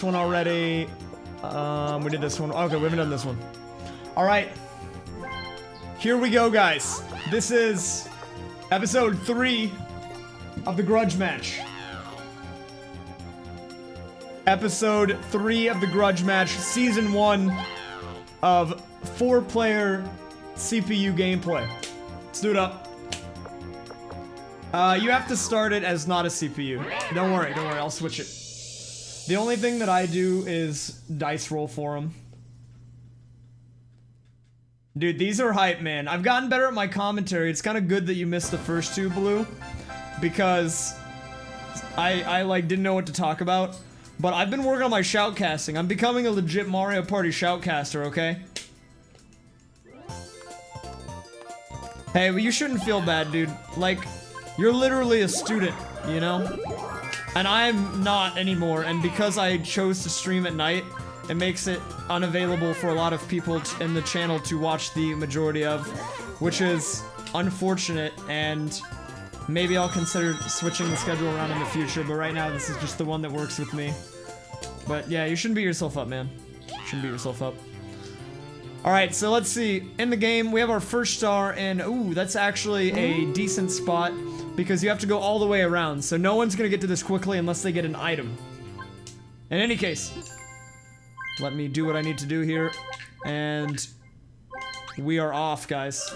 one already. We did this one. Okay, we haven't done this one. All right. Here we go, guys. This is episode 3 of the grudge match. Episode 3 of the grudge match, season 1 of 4-player CPU gameplay. Let's do it up. You have to start it as not a CPU. Don't worry, I'll switch it. The only thing that I do is dice roll for them. Dude, these are hype, man. I've gotten better at my commentary. It's kind of good that you missed the first two, Blue, because I like didn't know what to talk about. But I've been working on my shoutcasting. I'm becoming a legit Mario Party shoutcaster, okay? Hey, well, you shouldn't feel bad, dude. Like, you're literally a student, you know? And I'm not anymore, and because I chose to stream at night, it makes it unavailable for a lot of people in the channel to watch the majority of, which is unfortunate, and maybe I'll consider switching the schedule around in the future, but right now this is just the one that works with me. But yeah, you shouldn't beat yourself up, man. You shouldn't beat yourself up. Alright, so let's see. In the game, we have our first star, and ooh, that's actually a decent spot, because you have to go all the way around, so no one's gonna get to this quickly unless they get an item. In any case, let me do what I need to do here, and we are off, guys.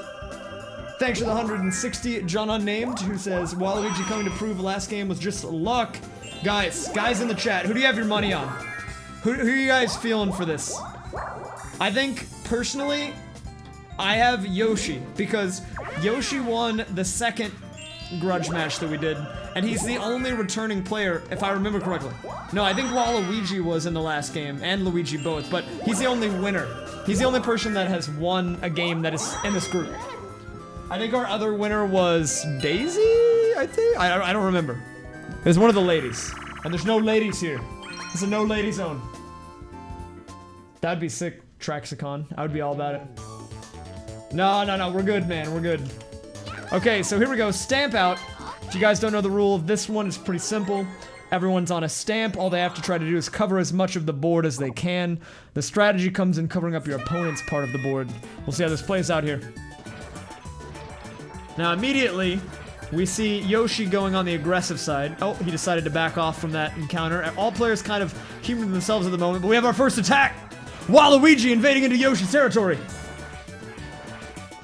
Thanks for the 160, John Unnamed, who says, Waluigi coming to prove last game was just luck. Guys in the chat, who do you have your money on? Who are you guys feeling for this? I think, personally, I have Yoshi, because Yoshi won the second grudge match that we did, and he's the only returning player, if I remember correctly. No, I think Waluigi was in the last game, and Luigi both, but he's the only winner. He's the only person that has won a game that is in this group. I think our other winner was Daisy, I think? I don't remember. It was one of the ladies. And there's no ladies here. It's a no lady zone. That'd be sick, Traxicon. I would be all about it. No, we're good, man, we're good. Okay, so here we go, stamp out. If you guys don't know the rule of this one, it's pretty simple. Everyone's on a stamp. All they have to try to do is cover as much of the board as they can. The strategy comes in covering up your opponent's part of the board. We'll see how this plays out here. Now, immediately, we see Yoshi going on the aggressive side. Oh, he decided to back off from that encounter. All players kind of keeping to themselves at the moment, but we have our first attack! Waluigi invading into Yoshi's territory!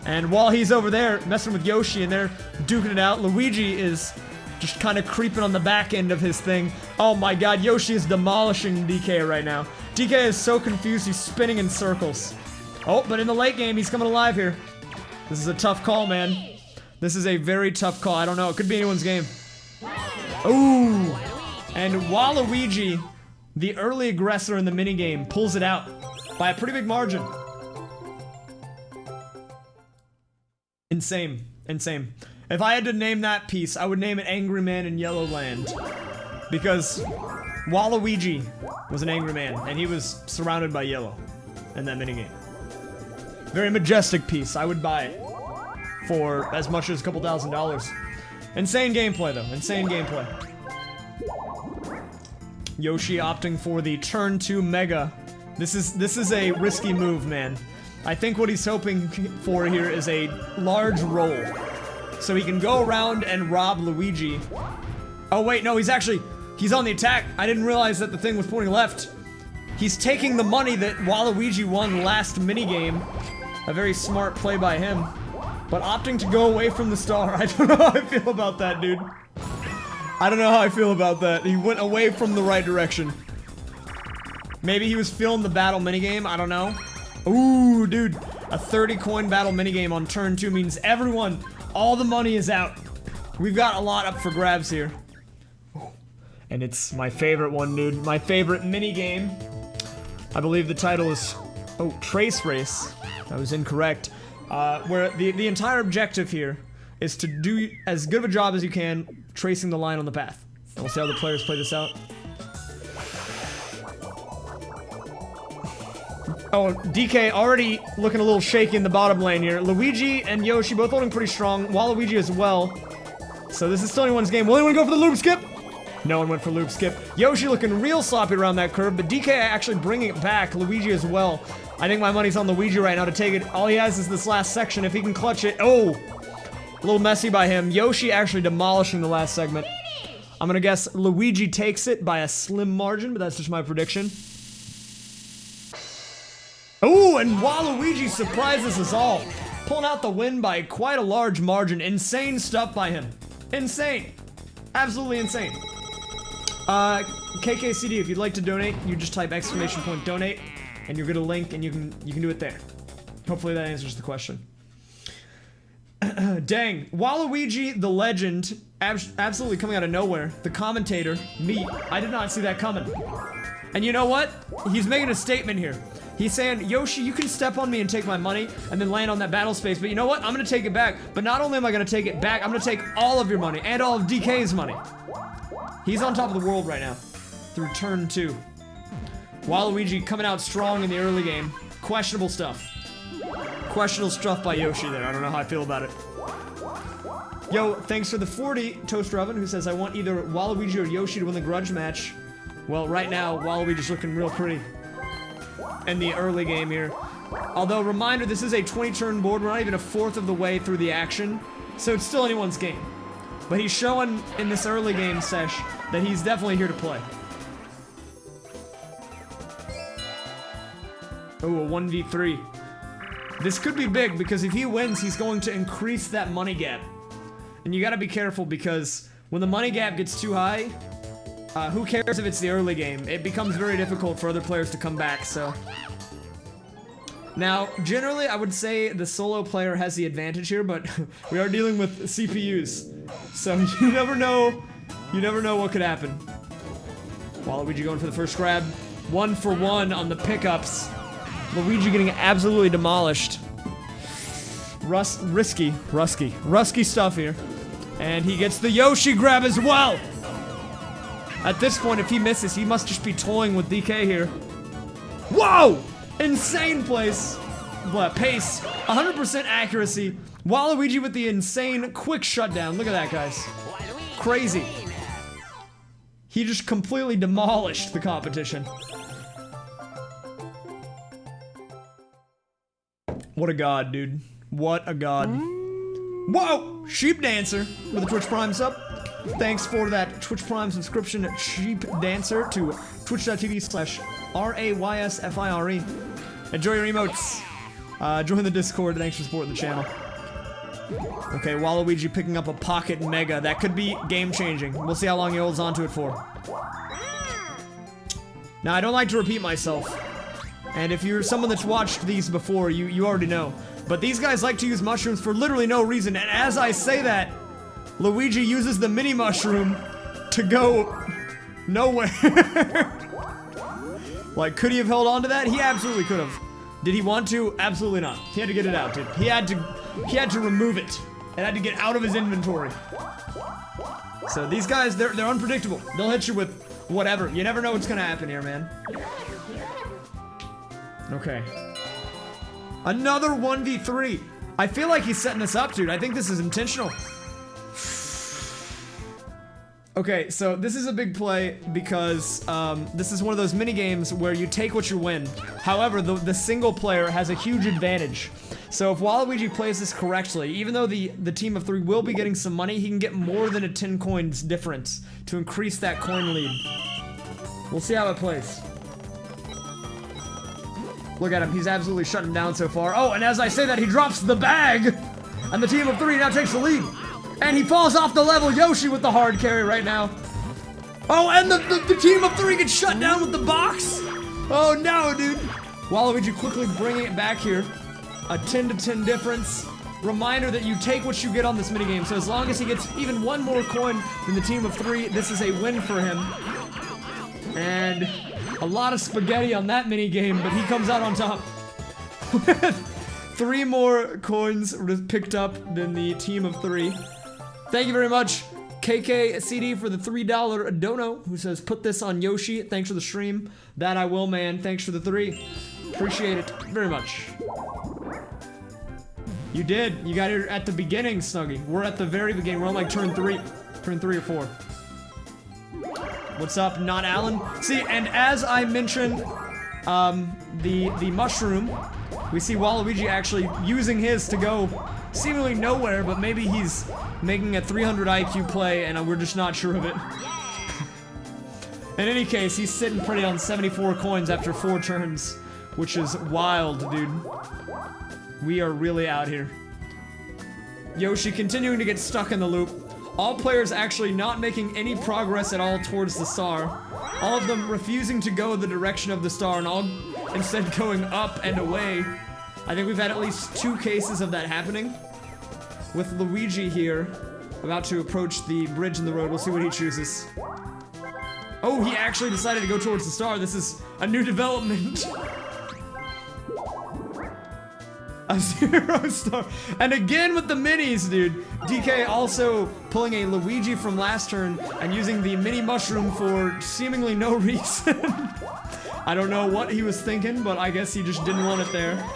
And while he's over there messing with Yoshi and they're duking it out, Luigi is just kind of creeping on the back end of his thing. Oh my god, Yoshi is demolishing DK right now. DK is so confused, he's spinning in circles. Oh, but in the late game, he's coming alive here. This is a tough call, man. This is a very tough call. I don't know. It could be anyone's game. Ooh. And Waluigi, the early aggressor in the minigame, pulls it out by a pretty big margin. Insane. Insane. If I had to name that piece, I would name it Angry Man in Yellow Land. Because Waluigi was an angry man, and he was surrounded by yellow in that minigame. Very majestic piece. I would buy it for as much as a couple $1,000s. Insane gameplay, though. Insane gameplay. Yoshi opting for the turn 2 Mega. This is a risky move, man. I think what he's hoping for here is a large roll. So he can go around and rob Luigi. Oh wait, no, he's on the attack. I didn't realize that the thing was pointing left. He's taking the money that Waluigi won last minigame. A very smart play by him. But opting to go away from the star. I don't know how I feel about that, dude. I don't know how I feel about that. He went away from the right direction. Maybe he was feeling the battle minigame, I don't know. Ooh, dude. A 30 coin battle minigame on turn 2 means everyone, all the money is out. We've got a lot up for grabs here. And it's my favorite one, dude. My favorite minigame. I believe the title is, oh, Trace Race. I was incorrect. Where the entire objective here is to do as good of a job as you can tracing the line on the path. And we'll see how the players play this out. Oh, DK already looking a little shaky in the bottom lane here. Luigi and Yoshi both holding pretty strong. Waluigi as well. So this is still anyone's game. Will anyone go for the loop skip? No one went for loop skip. Yoshi looking real sloppy around that curve, but DK actually bringing it back. Luigi as well. I think my money's on Luigi right now to take it. All he has is this last section. If he can clutch it. Oh! A little messy by him. Yoshi actually demolishing the last segment. I'm gonna guess Luigi takes it by a slim margin, but that's just my prediction. Oh, and Waluigi surprises us all. Pulling out the win by quite a large margin. Insane stuff by him. Insane. Absolutely insane. KKCD, if you'd like to donate, you just type !donate, and you'll get a link, and you can do it there. Hopefully that answers the question. Dang, Waluigi the legend, absolutely coming out of nowhere. The commentator, me, I did not see that coming. And you know what? He's making a statement here. He's saying, Yoshi, you can step on me and take my money and then land on that battle space, but you know what? I'm gonna take it back. But not only am I gonna take it back, I'm gonna take all of your money and all of DK's money. He's on top of the world right now through turn 2. Waluigi coming out strong in the early game. Questionable stuff. Questionable stuff by Yoshi there. I don't know how I feel about it. Yo, thanks for the 40, Toaster Oven, who says, I want either Waluigi or Yoshi to win the grudge match. Well, right now, Waluigi's looking real pretty in the early game here. Although, reminder, this is a 20-turn board. We're not even a fourth of the way through the action, so it's still anyone's game. But he's showing in this early game sesh that he's definitely here to play. Oh, a 1v3. This could be big, because if he wins, he's going to increase that money gap. And you gotta be careful, because when the money gap gets too high, who cares if it's the early game? It becomes very difficult for other players to come back, so. Now, generally, I would say the solo player has the advantage here, but we are dealing with CPUs. So you never know what could happen. Waluigi going for the first grab. 1 for 1 on the pickups. Luigi getting absolutely demolished. Risky stuff here. And he gets the Yoshi grab as well! At this point, if he misses, he must just be toying with DK here. Whoa! Insane pace. 100% accuracy. Waluigi with the insane quick shutdown. Look at that, guys. Crazy. He just completely demolished the competition. What a god, dude. What a god. Whoa! Sheep Dancer with a Twitch Prime sub. Thanks for that Twitch Prime subscription, Sheep Dancer, to twitch.tv/RAYSFIRE. Enjoy your emotes. Join the Discord. Thanks for supporting the channel. Okay, Waluigi picking up a pocket mega. That could be game-changing. We'll see how long he holds on to it for. Now, I don't like to repeat myself. And if you're someone that's watched these before, you already know. But these guys like to use mushrooms for literally no reason. And as I say that, Luigi uses the mini mushroom to go nowhere. Like, could he have held on to that? He absolutely could have. Did he want to? Absolutely not. He had to get it out, dude. He had to remove it. It had to get out of his inventory. So these guys, they're unpredictable. They'll hit you with whatever. You never know what's gonna happen here, man. Okay. Another 1v3. I feel like he's setting this up, dude. I think this is intentional. Okay, so this is a big play because this is one of those mini games where you take what you win. However, the single player has a huge advantage. So if Waluigi plays this correctly, even though the team of 3 will be getting some money, he can get more than a 10 coins difference to increase that coin lead. We'll see how it plays. Look at him, he's absolutely shutting down so far. Oh, and as I say that, he drops the bag! And the team of 3 now takes the lead. And he falls off the level. Yoshi with the hard carry right now. Oh, and the team of 3 gets shut down with the box? Oh no, dude. Waluigi quickly bringing it back here. A 10-10 difference. Reminder that you take what you get on this minigame. So as long as he gets even one more coin than the team of 3, this is a win for him. And a lot of spaghetti on that minigame, but he comes out on top. 3 more coins picked up than the team of 3. Thank you very much, KKCD, for the $3 dono, who says, put this on Yoshi. Thanks for the stream. That I will, man. Thanks for the 3. Appreciate it very much. You did. You got it at the beginning, Snuggie. We're at the very beginning. We're on like turn 3. Turn 3 or 4. What's up, not Alan? See, and as I mentioned, the mushroom, we see Waluigi actually using his to go seemingly nowhere, but maybe he's making a 300 IQ play and we're just not sure of it. In any case, he's sitting pretty on 74 coins after 4 turns, which is wild, dude. We are really out here. Yoshi continuing to get stuck in the loop. All players actually not making any progress at all towards the star. All of them refusing to go the direction of the star and all instead going up and away. I think we've had at least 2 cases of that happening. With Luigi here, about to approach the bridge in the road. We'll see what he chooses. Oh, he actually decided to go towards the star. This is a new development. A 0 star. And again with the minis, dude. DK also pulling a Luigi from last turn and using the mini mushroom for seemingly no reason. I don't know what he was thinking, but I guess he just didn't want it there.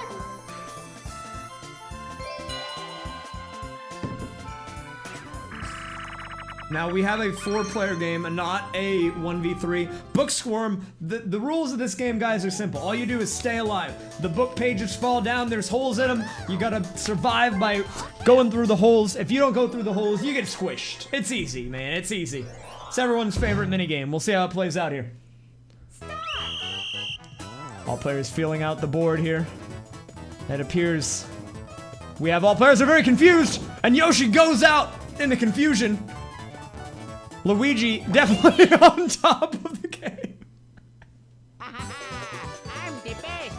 Now we have a 4-player game and not a 1v3. Booksquirm, the rules of this game, guys, are simple. All you do is stay alive. The book pages fall down, there's holes in them. You gotta survive by going through the holes. If you don't go through the holes, you get squished. It's easy, man, it's easy. It's everyone's favorite minigame. We'll see how it plays out here. All players feeling out the board here. It appears we have all players are very confused, and Yoshi goes out in the confusion. Luigi definitely on top of the game. I'm the best.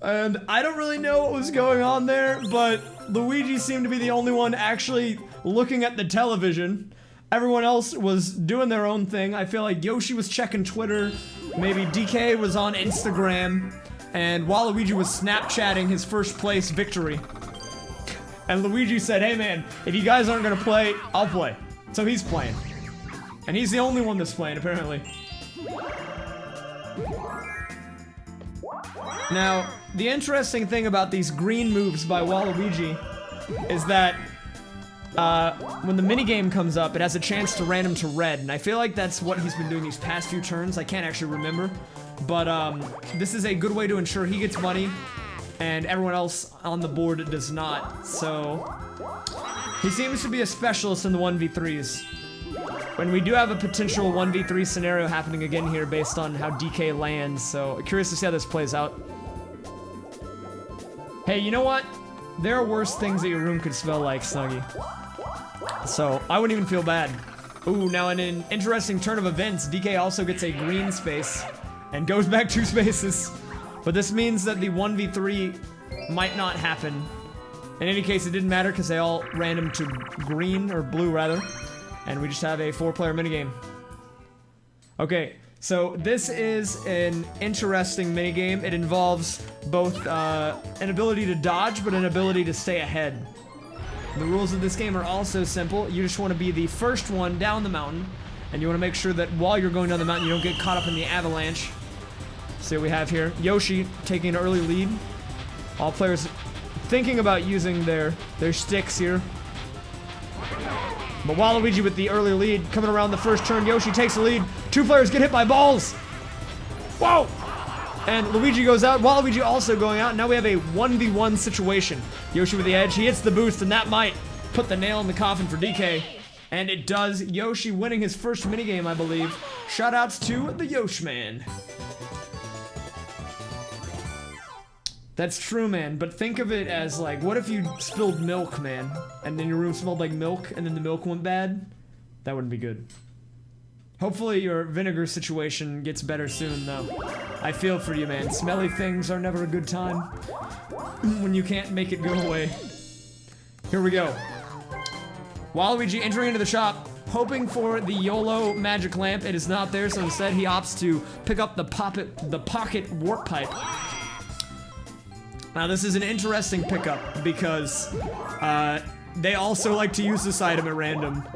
And I don't really know what was going on there, but Luigi seemed to be the only one actually looking at the television. Everyone else was doing their own thing. I feel like Yoshi was checking Twitter, maybe DK was on Instagram, and Waluigi was Snapchatting his first place victory. And Luigi said, hey man, if you guys aren't gonna play, I'll play. So he's playing. And he's the only one that's playing, apparently. Now, the interesting thing about these green moves by Waluigi is that when the minigame comes up, it has a chance to random to red, and I feel like that's what he's been doing these past few turns. I can't actually remember, but this is a good way to ensure he gets money, and everyone else on the board does not, so... He seems to be a specialist in the 1v3s. When we do have a potential 1v3 scenario happening again here based on how DK lands, so curious to see how this plays out. Hey, you know what? There are worse things that your room could smell like, Snuggy. So, I wouldn't even feel bad. Ooh, now in an interesting turn of events, DK also gets a green space and goes back 2 spaces. But this means that the 1v3 might not happen. In any case, it didn't matter because they all random to green, or blue rather. And we just have a 4-player minigame. Okay, so this is an interesting minigame. It involves both an ability to dodge, but an ability to stay ahead. The rules of this game are also simple. You just want to be the first one down the mountain, and you want to make sure that while you're going down the mountain, you don't get caught up in the avalanche. See what we have here. Yoshi taking an early lead. All players thinking about using their sticks here. But Waluigi with the early lead, coming around the first turn, Yoshi takes the lead. 2 players get hit by balls. Whoa! And Luigi goes out, Waluigi also going out. Now we have a 1v1 situation. Yoshi with the edge, he hits the boost, and that might put the nail in the coffin for DK. And it does. Yoshi winning his first minigame, I believe. Shoutouts to the Yosh Man. That's true, man, but think of it as like, what if you spilled milk, man, and then your room smelled like milk, and then the milk went bad? That wouldn't be good. Hopefully your vinegar situation gets better soon, though. I feel for you, man. Smelly things are never a good time when you can't make it go away. Here we go. Waluigi entering into the shop, hoping for the YOLO magic lamp. It is not there, so instead he opts to pick up the pocket warp pipe. Now this is an interesting pickup because they also like to use this item at random.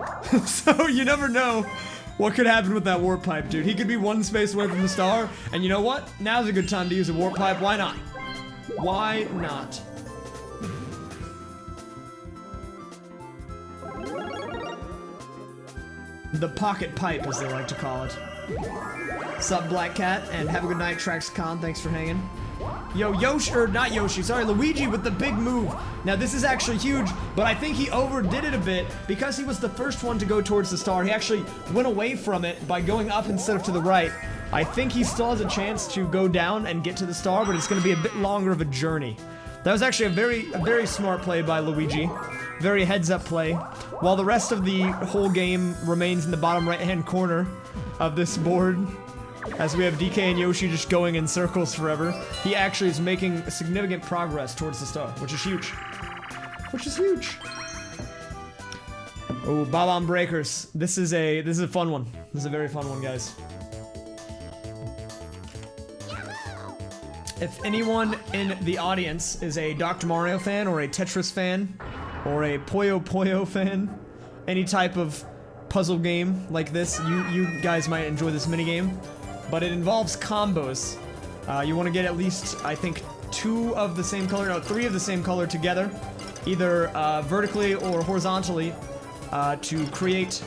So you never know what could happen with that warp pipe, dude. He could be 1 space away from the star, and you know what? Now's a good time to use a warp pipe. Why not? Why not? The pocket pipe, as they like to call it. Sup, Black Cat, and have a good night, TraxCon. Thanks for hanging. Yo, Yoshi, or not Yoshi, sorry, Luigi with the big move. Now, this is actually huge, but I think he overdid it a bit because he was the first one to go towards the star. He actually went away from it by going up instead of to the right. I think he still has a chance to go down and get to the star, but it's going to be a bit longer of a journey. That was actually a very smart play by Luigi. Very heads-up play. While the rest of the whole game remains in the bottom right-hand corner of this board, as we have DK and Yoshi just going in circles forever, he actually is making significant progress towards the star, which is huge. Which is huge. Oh, Bob-omb Breakers. This is a fun one. This is a very fun one, guys. If anyone in the audience is a Dr. Mario fan or a Tetris fan or a Puyo Puyo fan, any type of puzzle game like this, you guys might enjoy this minigame. But it involves combos. You want to get at least, I think, 2 of the same color, no, 3 of the same color together, either vertically or horizontally, to create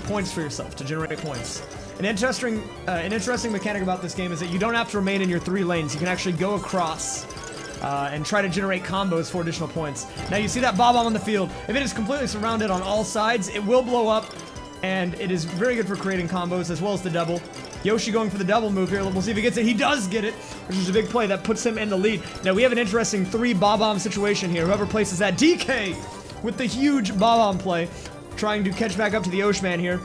points for yourself, to generate points. An interesting mechanic about this game is that you don't have to remain in your 3 lanes. You can actually go across and try to generate combos for additional points. Now you see that Bob-omb on the field. If it is completely surrounded on all sides, it will blow up, and it is very good for creating combos as well as the double. Yoshi going for the double move here. We'll see if he gets it. He does get it, which is a big play that puts him in the lead. Now we have an interesting 3 Bob-omb situation here. Whoever places that, DK with the huge Bob-omb play, trying to catch back up to the Yoshman here.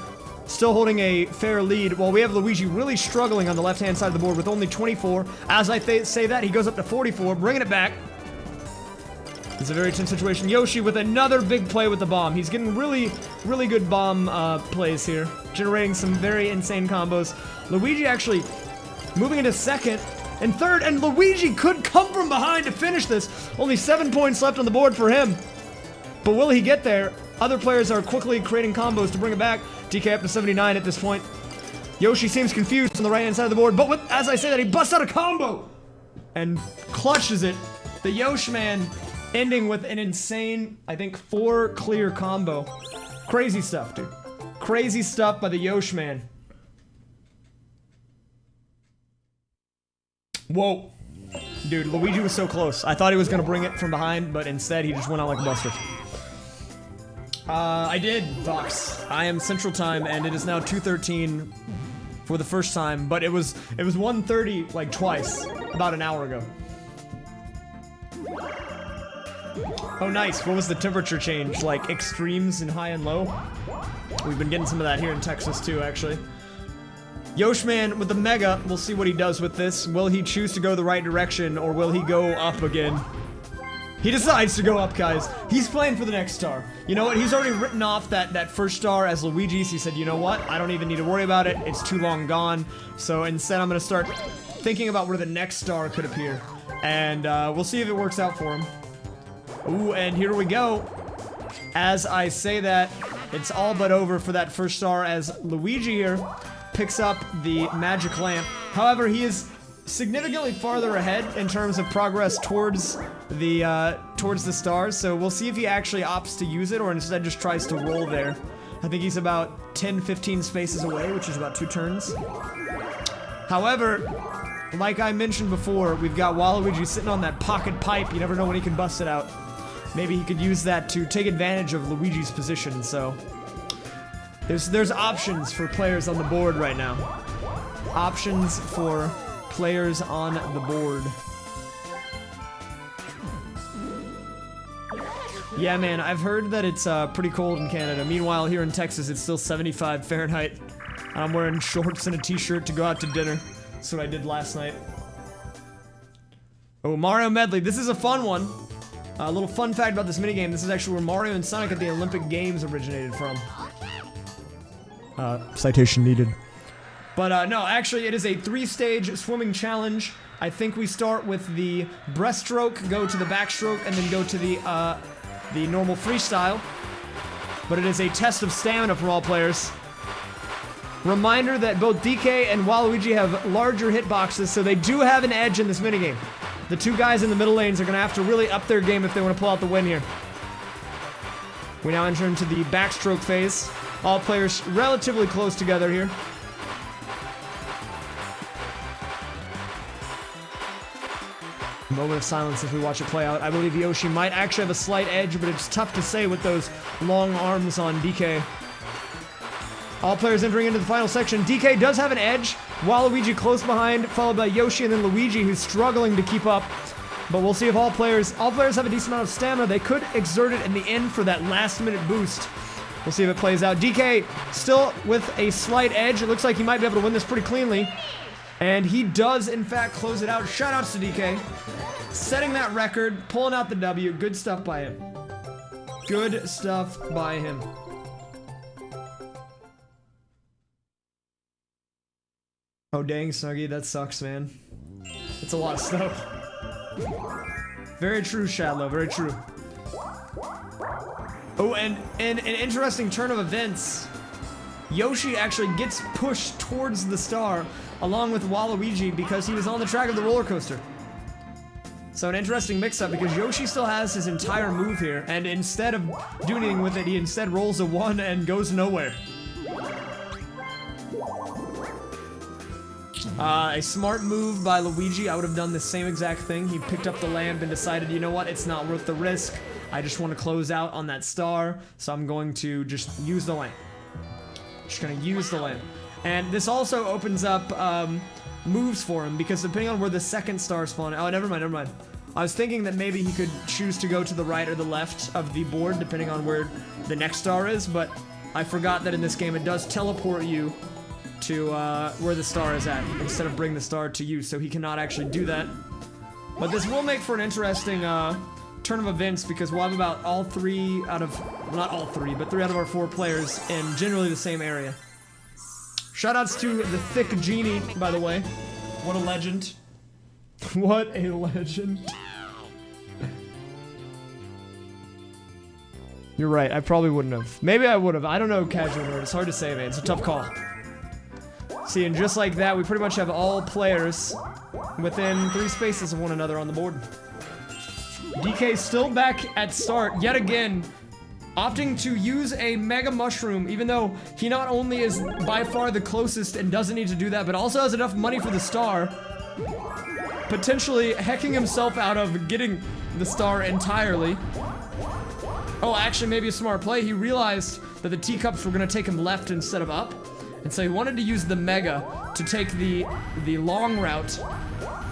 Still holding a fair lead, while we have Luigi really struggling on the left-hand side of the board with only 24. As I say that, he goes up to 44, bringing it back. It's a very tense situation. Yoshi with another big play with the bomb. He's getting really good bomb plays here, generating some very insane combos. Luigi actually moving into second and third, and Luigi could come from behind to finish this. Only 7 points left on the board for him. But will he get there? Other players are quickly creating combos to bring it back. DK up to 79 at this point. Yoshi seems confused on the right-hand side of the board, but as I say that, he busts out a combo and clutches it. The Yoshman ending with an insane, I think, 4 clear combo. Crazy stuff, dude. Crazy stuff by the Yoshman. Whoa. Dude, Luigi was so close. I thought he was going to bring it from behind, but instead he just went out like a buster. I did, Vox. I am Central Time, and it is now 2:13 for the first time, but it was 1:30 like twice, about an hour ago. Oh, nice. What was the temperature change? Like extremes in high and low? We've been getting some of that here in Texas too, actually. Yoshman with the Mega. We'll see what he does with this. Will he choose to go the right direction, or will he go up again? He decides to go up, guys. He's playing for the next star. You know what? He's already written off that first star as Luigi's. He said, you know what? I don't even need to worry about it. It's too long gone. So instead, I'm going to start thinking about where the next star could appear. And we'll see if it works out for him. Ooh, and here we go. As I say that, it's all but over for that first star as Luigi here picks up the magic lamp. However, he is significantly farther ahead in terms of progress towards the stars, so we'll see if he actually opts to use it or instead just tries to roll there. I think he's about 10-15 spaces away, which is about 2 turns. However, like I mentioned before, we've got Waluigi sitting on that pocket pipe. You never know when he can bust it out. Maybe he could use that to take advantage of Luigi's position, so there's options for players on the board right now. Options for players on the board. Yeah, man, I've heard that it's pretty cold in Canada. Meanwhile, here in Texas, it's still 75 Fahrenheit. I'm wearing shorts and a t-shirt to go out to dinner. That's what I did last night. Oh, Mario Medley. This is a fun one. A little fun fact about this minigame. This is actually where Mario and Sonic at the Olympic Games originated from. Citation needed. But no, actually it is a 3-stage swimming challenge. I think we start with the breaststroke, go to the backstroke, and then go to the normal freestyle. But it is a test of stamina for all players. Reminder that both DK and Waluigi have larger hitboxes, so they do have an edge in this minigame. The 2 guys in the middle lanes are going to have to really up their game if they want to pull out the win here. We now enter into the backstroke phase. All players relatively close together here. Moment of silence as we watch it play out. I believe Yoshi might actually have a slight edge, but it's tough to say with those long arms on DK. All players entering into the final section. DK does have an edge, Waluigi close behind, followed by Yoshi and then Luigi, who's struggling to keep up. But we'll see if all players have a decent amount of stamina. They could exert it in the end for that last-minute boost. We'll see if it plays out. DK still with a slight edge. It looks like he might be able to win this pretty cleanly. And he does, in fact, close it out. Shoutouts to DK. Setting that record, pulling out the W. Good stuff by him. Good stuff by him. Oh, dang, Snuggy. That sucks, man. That's a lot of stuff. Very true, Shadlow. Very true. Oh, and an interesting turn of events. Yoshi actually gets pushed towards the star along with Waluigi because he was on the track of the roller coaster. So an interesting mix-up because Yoshi still has his entire move here, and instead of doing anything with it, he instead rolls a 1 and goes nowhere. A smart move by Luigi. I would have done the same exact thing. He picked up the lamp and decided, you know what, it's not worth the risk. I just want to close out on that star, so I'm going to just use the lamp. Just gonna use the lamp. And this also opens up moves for him, because depending on where the second star spawn... Oh, never mind. I was thinking that maybe he could choose to go to the right or the left of the board, depending on where the next star is, but I forgot that in this game it does teleport you to where the star is at, instead of bring the star to you, so he cannot actually do that. But this will make for an interesting turn of events, because we'll have about all three out of... Well, not all three, but 3 out of our 4 players in generally the same area. Shoutouts to the Thick Genie, by the way. What a legend. What a legend. You're right, I probably wouldn't have. Maybe I would have. I don't know, Casual Nerd. It's hard to say, man. It's a tough call. See, and just like that, we pretty much have all players within 3 spaces of one another on the board. DK still back at start, yet again, opting to use a Mega Mushroom, even though he not only is by far the closest and doesn't need to do that, but also has enough money for the star, potentially hecking himself out of getting the star entirely. Oh, actually, maybe a smart play. He realized that the teacups were going to take him left instead of up, and so he wanted to use the Mega to take the long route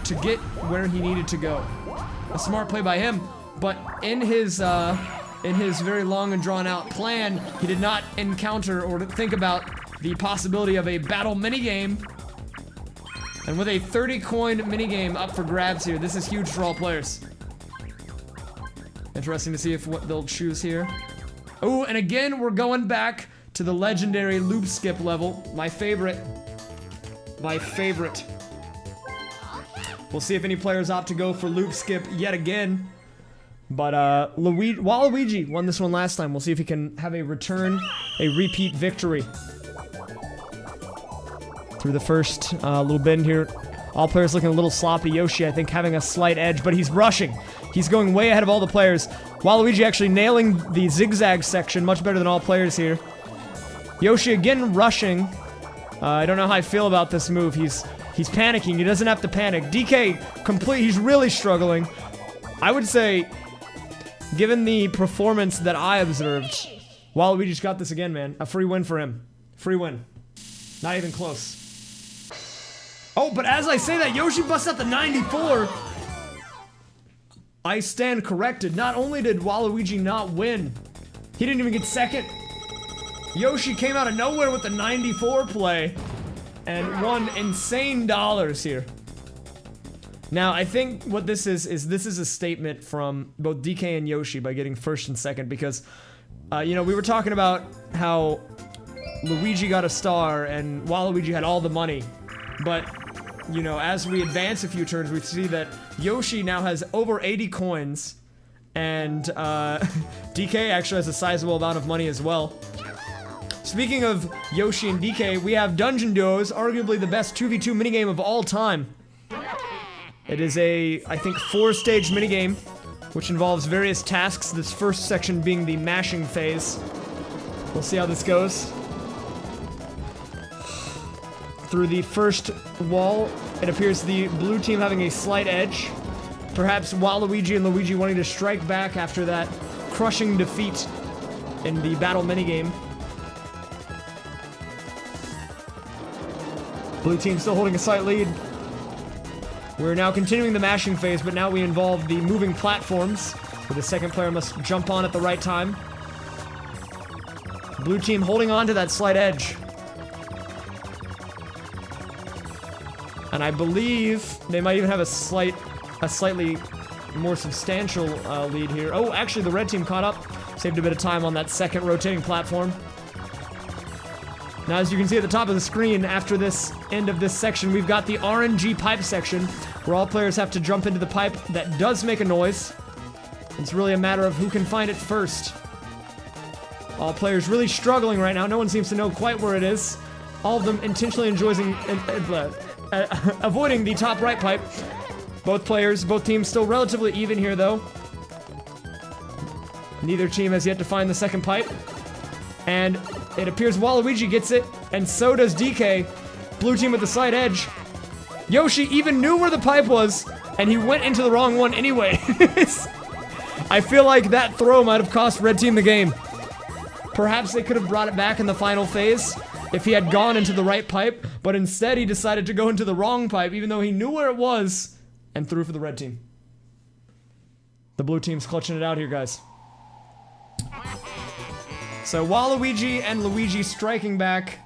to get where he needed to go. A smart play by him, but in his very long and drawn-out plan, he did not encounter or think about the possibility of a battle minigame. And with a 30-coin minigame up for grabs here, this is huge for all players. Interesting to see if what they'll choose here. Oh, and again, we're going back to the legendary loop skip level. My favorite. My favorite. We'll see if any players opt to go for loop skip yet again. But Waluigi won this one last time. We'll see if he can have a repeat victory. Through the first little bend here. All players looking a little sloppy. Yoshi, I think, having a slight edge, but he's rushing. He's going way ahead of all the players. Waluigi actually nailing the zigzag section much better than all players here. Yoshi again rushing. I don't know how I feel about this move. He's panicking. He doesn't have to panic. DK, he's really struggling. I would say, given the performance that I observed, Waluigi's got this again, man. A free win for him. Free win. Not even close. Oh, but as I say that, Yoshi busts out the 94. I stand corrected. Not only did Waluigi not win, he didn't even get second. Yoshi came out of nowhere with the 94 play and won insane dollars here. Now, I think what this is a statement from both DK and Yoshi by getting first and second, because, you know, we were talking about how Luigi got a star and Waluigi had all the money, but, you know, as we advance a few turns, we see that Yoshi now has over 80 coins, and DK actually has a sizable amount of money as well. Speaking of Yoshi and DK, we have Dungeon Duos, arguably the best 2v2 minigame of all time. It is a, I think, 4-stage minigame, which involves various tasks, this first section being the mashing phase. We'll see how this goes. through the first wall. It appears the blue team having a slight edge. Perhaps Waluigi and Luigi wanting to strike back after that crushing defeat in the battle minigame. Blue team still holding a slight lead. We're now continuing the mashing phase, but now we involve the moving platforms, where the second player must jump on at the right time. Blue team holding on to that slight edge. And I believe they might even have a slightly more substantial lead here. Oh, actually the red team caught up. Saved a bit of time on that second rotating platform. Now, as you can see at the top of the screen, after this end of this section, we've got the RNG pipe section, where all players have to jump into the pipe that does make a noise. It's really a matter of who can find it first. All players really struggling right now. No one seems to know quite where it is. All of them intentionally avoiding the top right pipe. Both teams still relatively even here, though. Neither team has yet to find the second pipe. And it appears Waluigi gets it, and so does DK. Blue team with the slight edge. Yoshi even knew where the pipe was, and he went into the wrong one anyway. I feel like that throw might have cost red team the game. Perhaps they could have brought it back in the final phase if he had gone into the right pipe, but instead he decided to go into the wrong pipe, even though he knew where it was, and threw for the red team. The blue team's clutching it out here, guys. So Waluigi and Luigi striking back.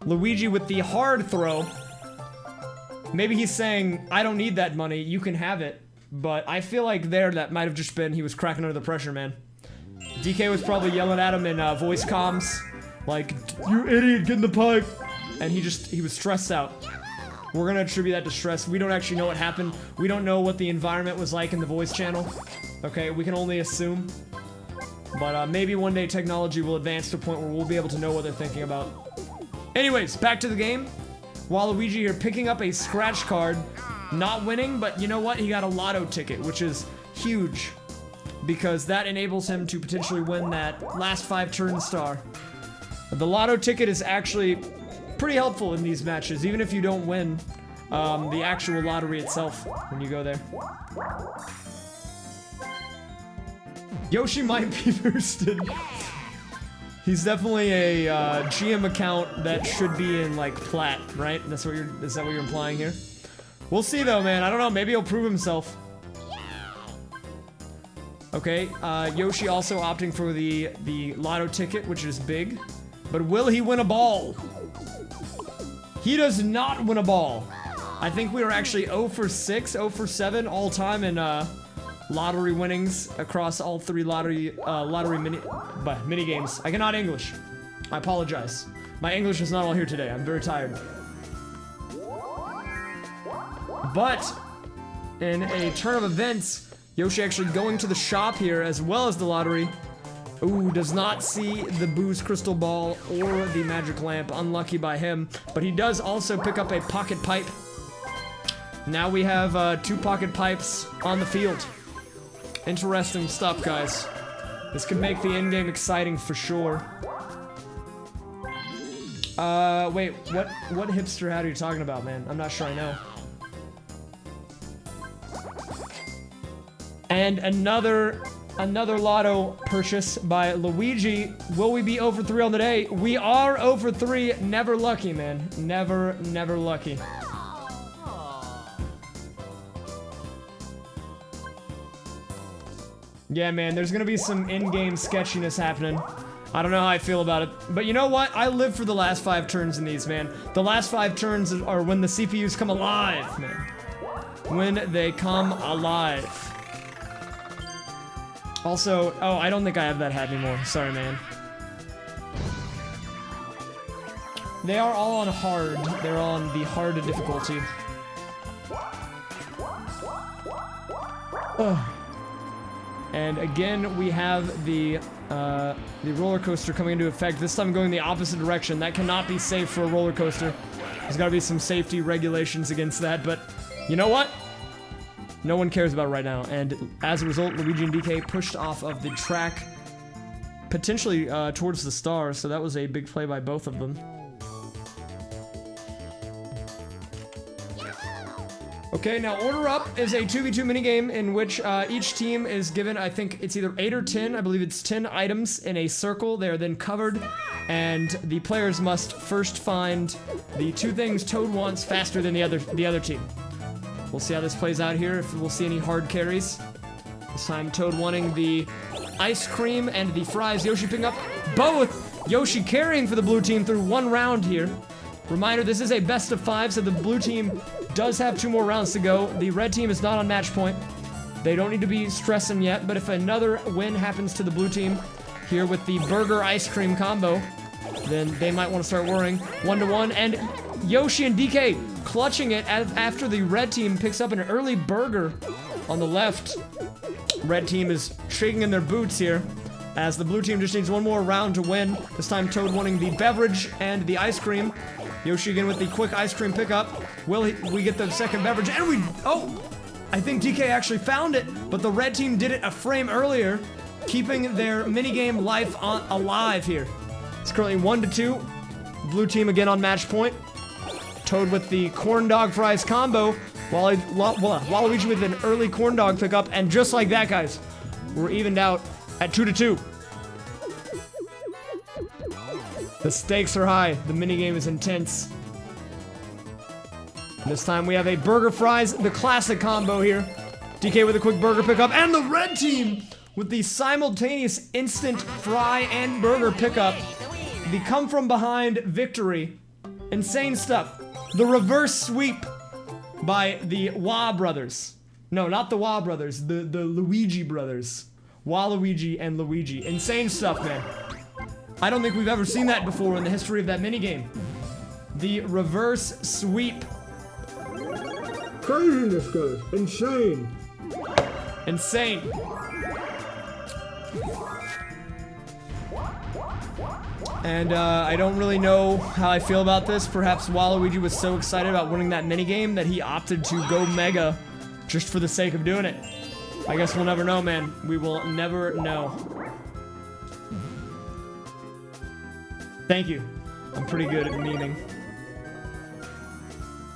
Luigi with the hard throw. Maybe he's saying, I don't need that money, you can have it. But I feel like that might have just been he was cracking under the pressure, man. DK was probably yelling at him in voice comms. Like, you idiot, get in the pipe. And he was stressed out. We're gonna attribute that to stress. We don't actually know what happened. We don't know what the environment was like in the voice channel. Okay, we can only assume. But maybe one day technology will advance to a point where we'll be able to know what they're thinking about. Anyways, back to the game. Waluigi here picking up a scratch card. Not winning, but you know what? He got a lotto ticket, which is huge. Because that enables him to potentially win that last 5 turn star. The lotto ticket is actually pretty helpful in these matches, even if you don't win the actual lottery itself when you go there. Yoshi might be boosted. He's definitely a GM account that should be in like plat, right? Is that what you're implying here? We'll see though, man. I don't know. Maybe he'll prove himself. Okay, Yoshi also opting for the lotto ticket, which is big. But will he win a ball? He does not win a ball. I think we were actually 0 for 6, 0 for 7 all time in lottery winnings across all 3 lottery mini games. I cannot English. I apologize. My English is not all here today. I'm very tired. But in a turn of events, Yoshi actually going to the shop here as well as the lottery. Ooh, does not see the booze crystal ball or the magic lamp. Unlucky by him. But he does also pick up a pocket pipe. Now we have 2 pocket pipes on the field. Interesting stuff, guys. This could make the endgame exciting for sure. Wait, what hipster hat are you talking about, man? I'm not sure I know. And another lotto purchase by Luigi. Will we be 0 for 3 on the day? We are 0 for 3. Never lucky, man. Never lucky. Yeah, man, there's gonna be some in-game sketchiness happening. I don't know how I feel about it. But you know what? I live for the last 5 turns in these, man. The last 5 turns are when the CPUs come alive, man. When they come alive. Also, oh, I don't think I have that hat anymore. Sorry, man. They are all on hard. They're on the hard difficulty. Ugh. And again, we have the roller coaster coming into effect. This time going the opposite direction. That cannot be safe for a roller coaster. There's got to be some safety regulations against that. But you know what? No one cares about it right now. And as a result, Luigi and DK pushed off of the track, potentially towards the stars. So that was a big play by both of them. Okay, now Order Up is a 2v2 minigame in which each team is given, I think it's either 8 or 10, I believe it's 10 items in a circle. They are then covered, and the players must first find the 2 things Toad wants faster than the other team. We'll see how this plays out here, if we'll see any hard carries. This time Toad wanting the ice cream and the fries. Yoshi picking up both. Yoshi carrying for the blue team through 1 round here. Reminder, this is a best of 5, so the blue team does have 2 more rounds to go. The red team is not on match point. They don't need to be stressing yet, but if another win happens to the blue team here with the burger ice cream combo, then they might want to start worrying. 1-1, and Yoshi and DK clutching it after the red team picks up an early burger on the left. Red team is shaking in their boots here, as the blue team just needs 1 more round to win. This time Toad wanting the beverage and the ice cream. Yoshi again with the quick ice cream pickup. Will we get the second beverage? And I think DK actually found it, but the red team did it a frame earlier, keeping their minigame life alive here. It's currently 1-2. Blue team again on match point. Toad with the corn dog fries combo. Waluigi with an early corn dog pickup, and just like that, guys, we're evened out at 2-2. The stakes are high. The minigame is intense. This time we have a burger fries, the classic combo here. DK with a quick burger pickup, and the red team with the simultaneous instant fry and burger pickup. The come from behind victory. Insane stuff. The reverse sweep by the Wah brothers. No, not the Wah brothers, the Luigi brothers. Waluigi and Luigi. Insane stuff, man. I don't think we've ever seen that before in the history of that minigame. The reverse sweep. Craziness, guys. Insane. Insane. And I don't really know how I feel about this. Perhaps Waluigi was so excited about winning that minigame that he opted to go Mega just for the sake of doing it. I guess we'll never know, man. We will never know. Thank you. I'm pretty good at memeing.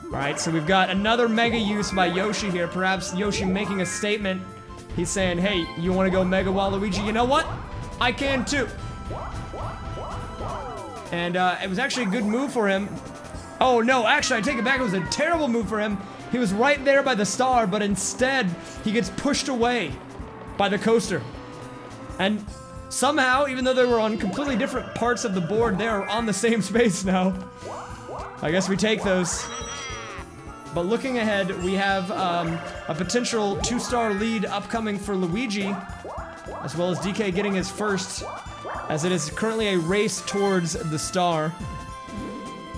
Alright, so we've got another Mega use by Yoshi here. Perhaps Yoshi making a statement. He's saying, hey, you want to go Mega Waluigi? You know what? I can too. And it was actually a good move for him. Oh no, actually I take it back, it was a terrible move for him. He was right there by the star, but instead he gets pushed away by the coaster. And somehow, even though they were on completely different parts of the board, they are on the same space now. I guess we take those. But looking ahead, we have a potential 2-star lead upcoming for Luigi, as well as DK getting his first, as it is currently a race towards the star.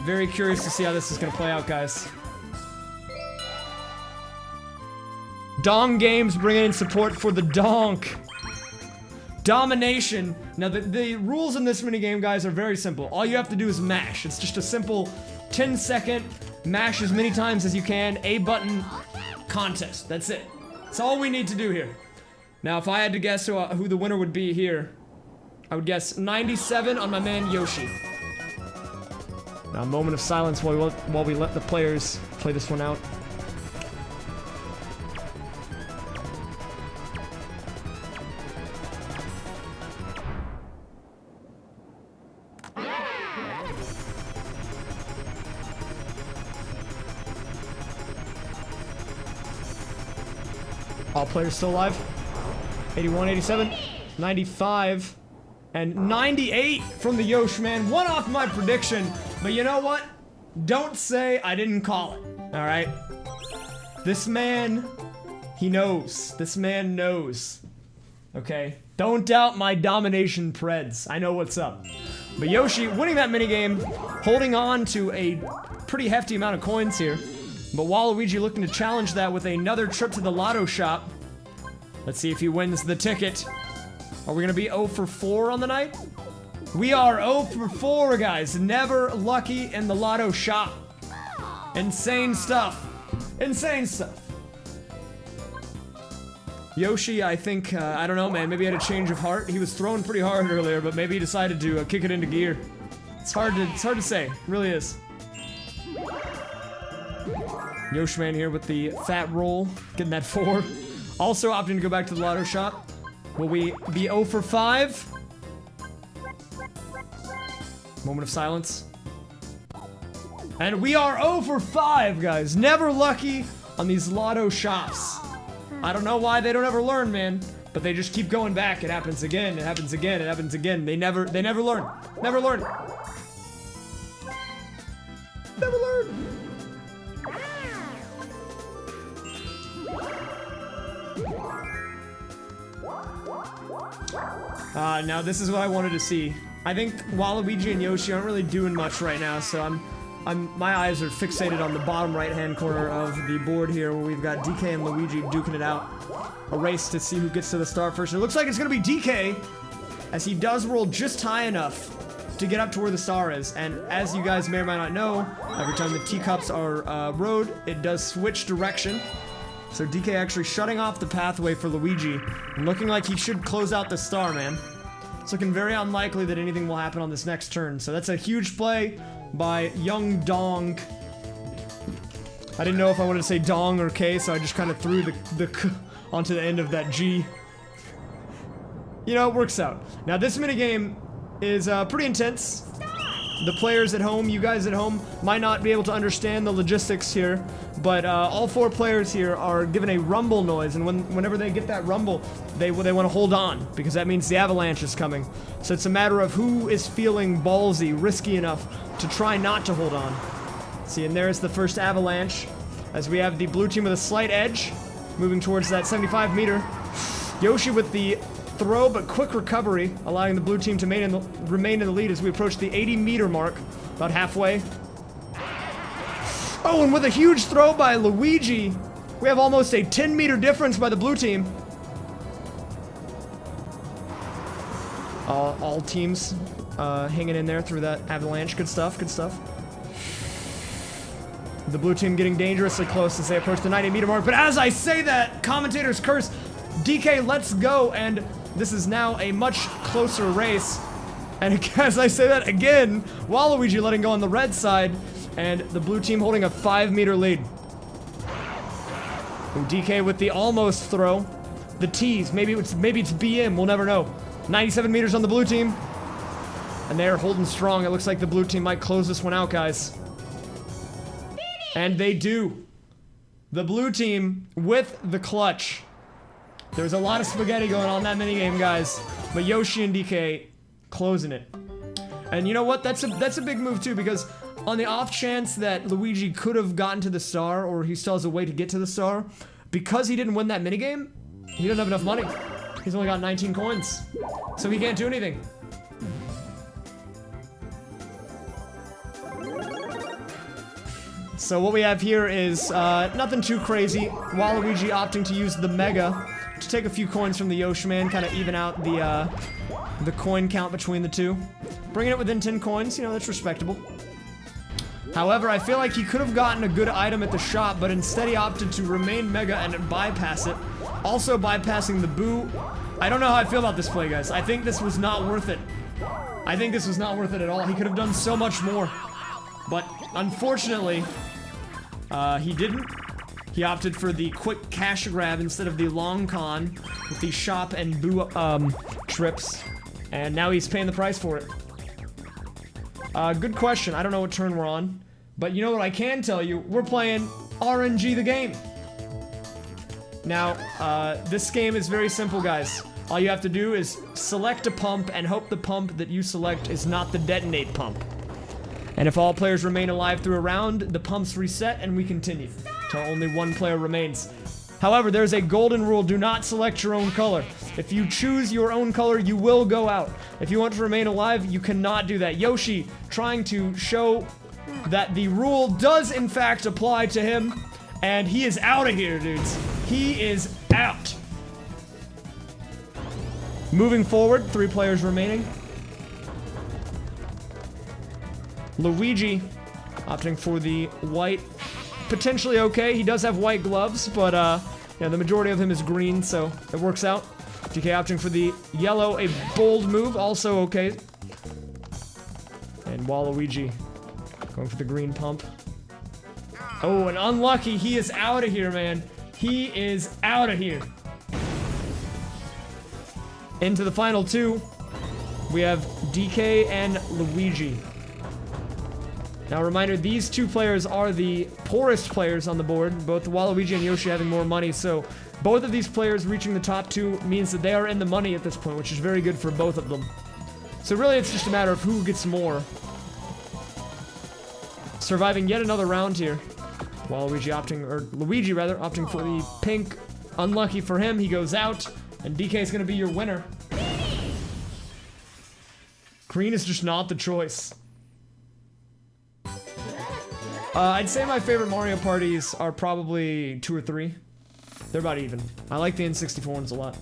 Very curious to see how this is going to play out, guys. Dong Games bringing in support for the donk. Domination. Now, the rules in this minigame, guys, are very simple. All you have to do is mash. It's just a simple 10-second mash as many times as you can, A button contest. That's it. That's all we need to do here. Now, if I had to guess who the winner would be here, I would guess 97 on my man Yoshi. Now, a moment of silence while we let the players play this one out. All players still alive. 81, 87, 95, and 98 from the Yosh, man. One off my prediction, but you know what? Don't say I didn't call it, all right? This man, he knows. This man knows, okay? Don't doubt my domination preds. I know what's up. But Yoshi winning that minigame, holding on to a pretty hefty amount of coins here. But Waluigi looking to challenge that with another trip to the lotto shop. Let's see if he wins the ticket. Are we gonna be 0 for 4 on the night? We are 0 for 4, guys. Never lucky in the lotto shop. Insane stuff. Insane stuff. Yoshi, I think, I don't know, man. Maybe he had a change of heart. He was throwing pretty hard earlier, but maybe he decided to kick it into gear. It's hard to say. It really is. Yoshi-man here with the fat roll, getting that 4. Also opting to go back to the lotto shop. Will we be 0 for 5? Moment of silence. And we are 0 for 5, guys. Never lucky on these lotto shops. I don't know why they don't ever learn, man. But they just keep going back. It happens again, it happens again, it happens again. They never learn. Never learn. Never learn. Now this is what I wanted to see. I think Waluigi and Yoshi aren't really doing much right now, so my eyes are fixated on the bottom right-hand corner of the board here, where we've got DK and Luigi duking it out. A race to see who gets to the star first. It looks like it's gonna be DK, as he does roll just high enough to get up to where the star is. And as you guys may or may not know, every time the teacups are rode, it does switch direction. So DK actually shutting off the pathway for Luigi, and looking like he should close out the star, man. It's looking very unlikely that anything will happen on this next turn. So that's a huge play by Young Dong. I didn't know if I wanted to say Dong or K, so I just kind of threw the K onto the end of that G. You know, it works out. Now this minigame is pretty intense. The players at home, you guys at home, might not be able to understand the logistics here, but all 4 players here are given a rumble noise, and whenever they get that rumble, they want to hold on, because that means the avalanche is coming. So it's a matter of who is feeling ballsy, risky enough to try not to hold on. See, and there's the first avalanche, as we have the blue team with a slight edge, moving towards that 75 meter. Yoshi with the throw, but quick recovery, allowing the blue team to remain in the lead as we approach the 80 meter mark, about halfway. Oh, and with a huge throw by Luigi, we have almost a 10 meter difference by the blue team. All teams hanging in there through that avalanche. Good stuff, good stuff. The blue team getting dangerously close as they approach the 90 meter mark, but as I say that, commentators curse, DK lets go, and this is now a much closer race. And as I say that again, Waluigi letting go on the red side, and the blue team holding a 5 meter lead. Ooh, DK with the almost throw. The tease, maybe it's BM, we'll never know. 97 meters on the blue team. And they're holding strong. It looks like the blue team might close this one out, guys. And they do. The blue team with the clutch. There's a lot of spaghetti going on in that minigame, guys. But Yoshi and DK closing it. And you know what? That's a big move too, because on the off chance that Luigi could have gotten to the star, or he still has a way to get to the star, because he didn't win that minigame, he doesn't have enough money. He's only got 19 coins. So he can't do anything. So what we have here is nothing too crazy. Waluigi opting to use the Mega to take a few coins from the Yoshi-man, kind of even out the coin count between the two. Bringing it within 10 coins, you know, that's respectable. However, I feel like he could have gotten a good item at the shop, but instead he opted to remain Mega and bypass it. Also bypassing the Boo. I don't know how I feel about this play, guys. I think this was not worth it. I think this was not worth it at all. He could have done so much more. But unfortunately, he didn't. He opted for the quick cash grab instead of the long con with the shop and Boo trips. And now he's paying the price for it. Good question. I don't know what turn we're on. But you know what I can tell you? We're playing RNG the game. Now, this game is very simple, guys. All you have to do is select a pump and hope the pump that you select is not the detonate pump. And if all players remain alive through a round, the pumps reset and we continue till only one player remains. However, there's a golden rule: do not select your own color. If you choose your own color, you will go out. If you want to remain alive, you cannot do that. Yoshi trying to show that the rule does in fact apply to him, and he is out of here, dudes. He is out. Moving forward, 3 players remaining. Luigi opting for the white. Potentially okay. He does have white gloves, but yeah, the majority of him is green, so it works out. DK opting for the yellow, a bold move, also okay. And Waluigi going for the green pump. Oh, and unlucky. He is out of here, man. He is out of here. Into the final two, we have DK and Luigi. Now, a reminder, these two players are the poorest players on the board, both Waluigi and Yoshi having more money, so both of these players reaching the top two means that they are in the money at this point, which is very good for both of them. So really, it's just a matter of who gets more. Surviving yet another round here. Waluigi opting, or Luigi rather, opting for the pink. Unlucky for him, he goes out, and DK is going to be your winner. Green is just not the choice. I'd say my favorite Mario parties are probably 2 or 3. They're about even. I like the N64 ones a lot.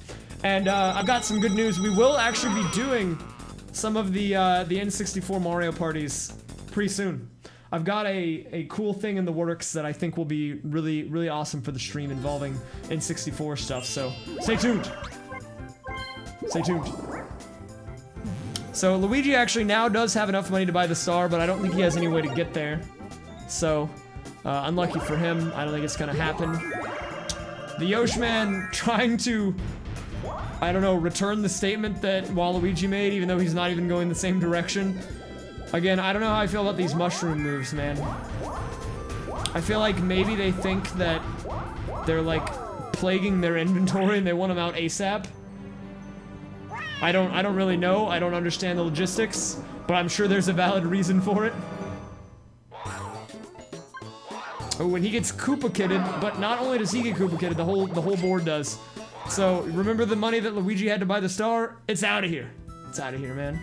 And I've got some good news. We will actually be doing some of the N64 Mario parties pretty soon. I've got a cool thing in the works that I think will be really, really awesome for the stream involving N64 stuff, so stay tuned. Stay tuned. So Luigi actually now does have enough money to buy the star, but I don't think he has any way to get there. So, unlucky for him. I don't think it's gonna happen. The Yosh Man trying to, I don't know, return the statement that Waluigi made, even though he's not even going the same direction. Again, I don't know how I feel about these mushroom moves, man. I feel like maybe they think that they're, like, plaguing their inventory and they want them out ASAP. I don't really know. I don't understand the logistics, but I'm sure there's a valid reason for it. Oh, when he gets Koopa Kitted, but not only does he get Koopa Kitted, the whole board does. So, remember the money that Luigi had to buy the star? It's out of here. It's out of here, man.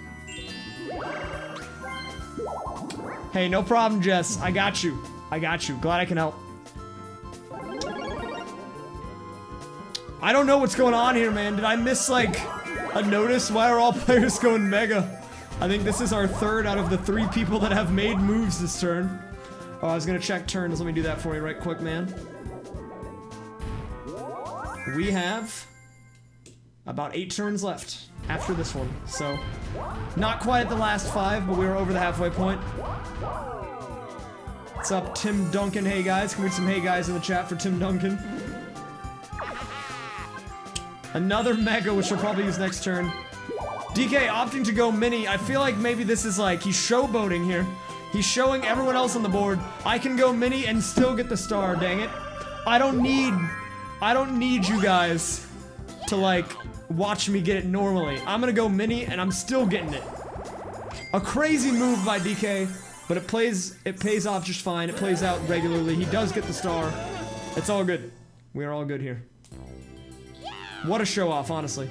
Hey, no problem, Jess. I got you. I got you. Glad I can help. I don't know what's going on here, man. Did I miss, like, a notice? Why are all players going mega? I think this is our third out of the 3 people that have made moves this turn. Oh, I was gonna check turns. Let me do that for you right quick, man. We have about 8 turns left after this one. So, not quite at the last 5, but we were over the halfway point. What's up, Tim Duncan? Hey, guys. Can we get some hey, guys in the chat for Tim Duncan? Another Mega, which we'll probably use next turn. DK opting to go Mini. I feel like maybe this is like, he's showboating here. He's showing everyone else on the board, I can go Mini and still get the star, dang it. I don't need you guys to, like, watch me get it normally. I'm gonna go Mini and I'm still getting it. A crazy move by DK, but it pays off just fine. It plays out regularly. He does get the star. It's all good. We are all good here. What a show off, honestly.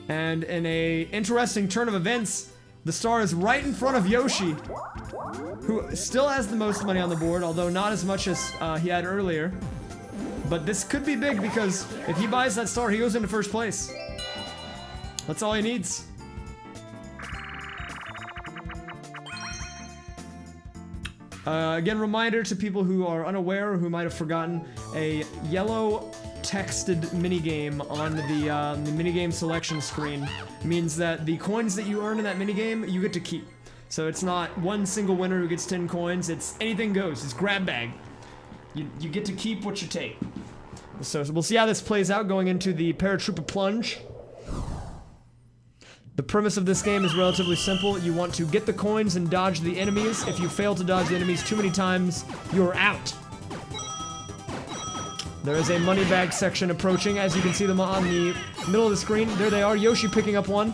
And in a interesting turn of events, the star is right in front of Yoshi, who still has the most money on the board, although not as much as he had earlier. But this could be big because if he buys that star, he goes into first place. That's all he needs. Again, reminder to people who are unaware or who might have forgotten, a yellow texted minigame on the minigame selection screen means that the coins that you earn in that minigame, you get to keep. So it's not one single winner who gets 10 coins, it's anything goes, it's grab bag. You get to keep what you take. So we'll see how this plays out going into the Paratroopa Plunge. The premise of this game is relatively simple. You want to get the coins and dodge the enemies. If you fail to dodge the enemies too many times, you're out. There is a money bag section approaching, as you can see them on the middle of the screen. There they are, Yoshi picking up one.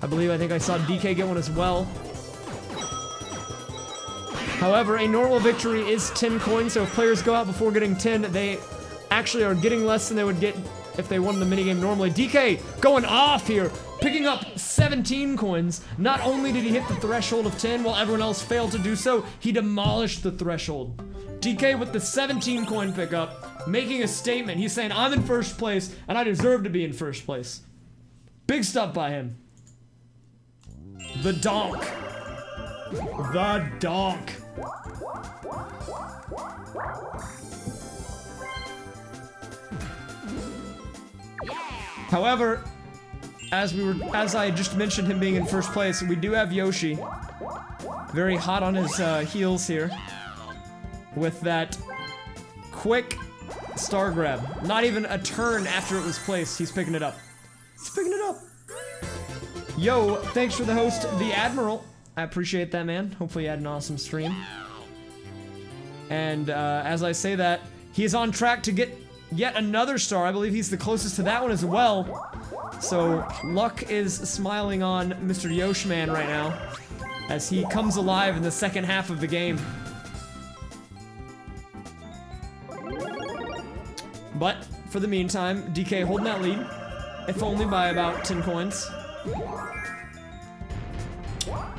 I think I saw DK get one as well. However, a normal victory is 10 coins, so if players go out before getting 10, they actually are getting less than they would get if they won the minigame normally. DK going off here, picking up 17 coins. Not only did he hit the threshold of 10 while everyone else failed to do so, he demolished the threshold. DK with the 17 coin pickup, making a statement. He's saying, I'm in first place, and I deserve to be in first place. Big stuff by him. The donk. The donk. However, as I just mentioned him being in first place, we do have Yoshi. Very hot on his heels here. with that quick star grab. Not even a turn after it was placed, he's picking it up. He's picking it up. Yo, thanks for the host, the Admiral. I appreciate that, man. Hopefully you had an awesome stream. And as I say that, he is on track to get yet another star. I believe he's the closest to that one as well. So luck is smiling on Mr. Yoshman right now as he comes alive in the second half of the game. But for the meantime, DK holding that lead, if only by about 10 coins.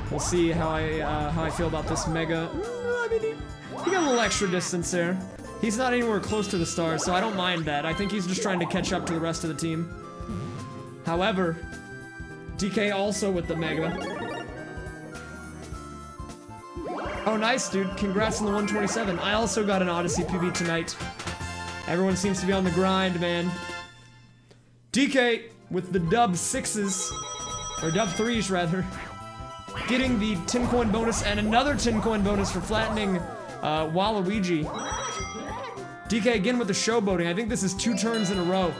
We'll see how I feel about this mega. I mean, he got a little extra distance there. He's not anywhere close to the stars, so I don't mind that. I think he's just trying to catch up to the rest of the team. However, DK also with the mega. Oh, nice, dude. Congrats on the 127. I also got an Odyssey PB tonight. Everyone seems to be on the grind, man. DK with the dub 6s, or dub 3s rather, getting the 10 coin bonus and another 10 coin bonus for flattening Waluigi. DK again with the showboating. I think this is 2 turns in a row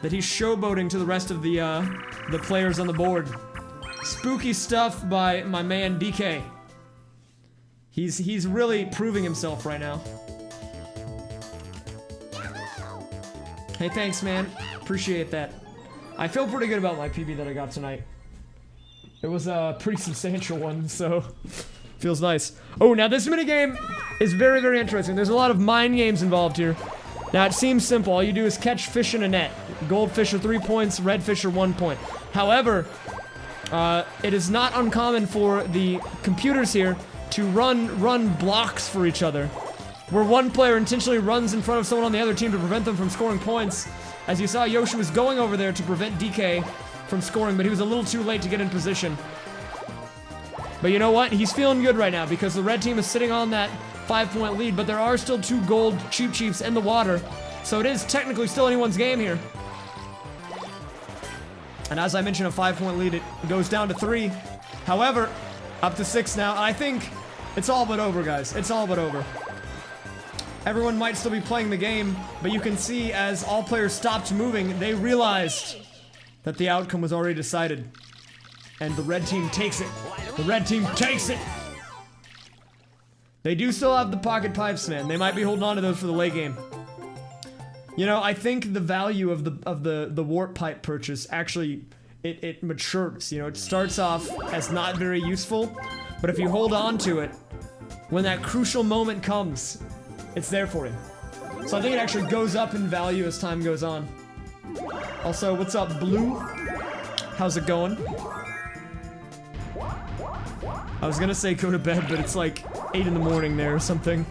that he's showboating to the rest of the players on the board. Spooky stuff by my man DK. He's really proving himself right now. Hey, thanks, man. Appreciate that. I feel pretty good about my PB that I got tonight. It was a pretty substantial one, so feels nice. Oh, now this minigame is very, very interesting. There's a lot of mind games involved here. Now, it seems simple. All you do is catch fish in a net. Gold fish are 3 points, red fish are 1 point. However, it is not uncommon for the computers here to run blocks for each other, where one player intentionally runs in front of someone on the other team to prevent them from scoring points. As you saw, Yoshi was going over there to prevent DK from scoring, but he was a little too late to get in position. But you know what? He's feeling good right now because the red team is sitting on that 5-point lead, but there are still 2 gold Cheep Cheeps in the water, so it is technically still anyone's game here. And as I mentioned, a 5-point lead, it goes down to 3. However, up to 6 now. I think it's all but over, guys. It's all but over. Everyone might still be playing the game, but you can see as all players stopped moving, they realized that the outcome was already decided. And the red team takes it. The red team takes it! They do still have the pocket pipes, man. They might be holding on to those for the late game. You know, I think the value of the warp pipe purchase actually it matures. You know, it starts off as not very useful, but if you hold on to it, when that crucial moment comes, it's there for you. So I think it actually goes up in value as time goes on. Also, what's up, Blue? How's it going? I was gonna say go to bed, but it's like 8 in the morning there or something.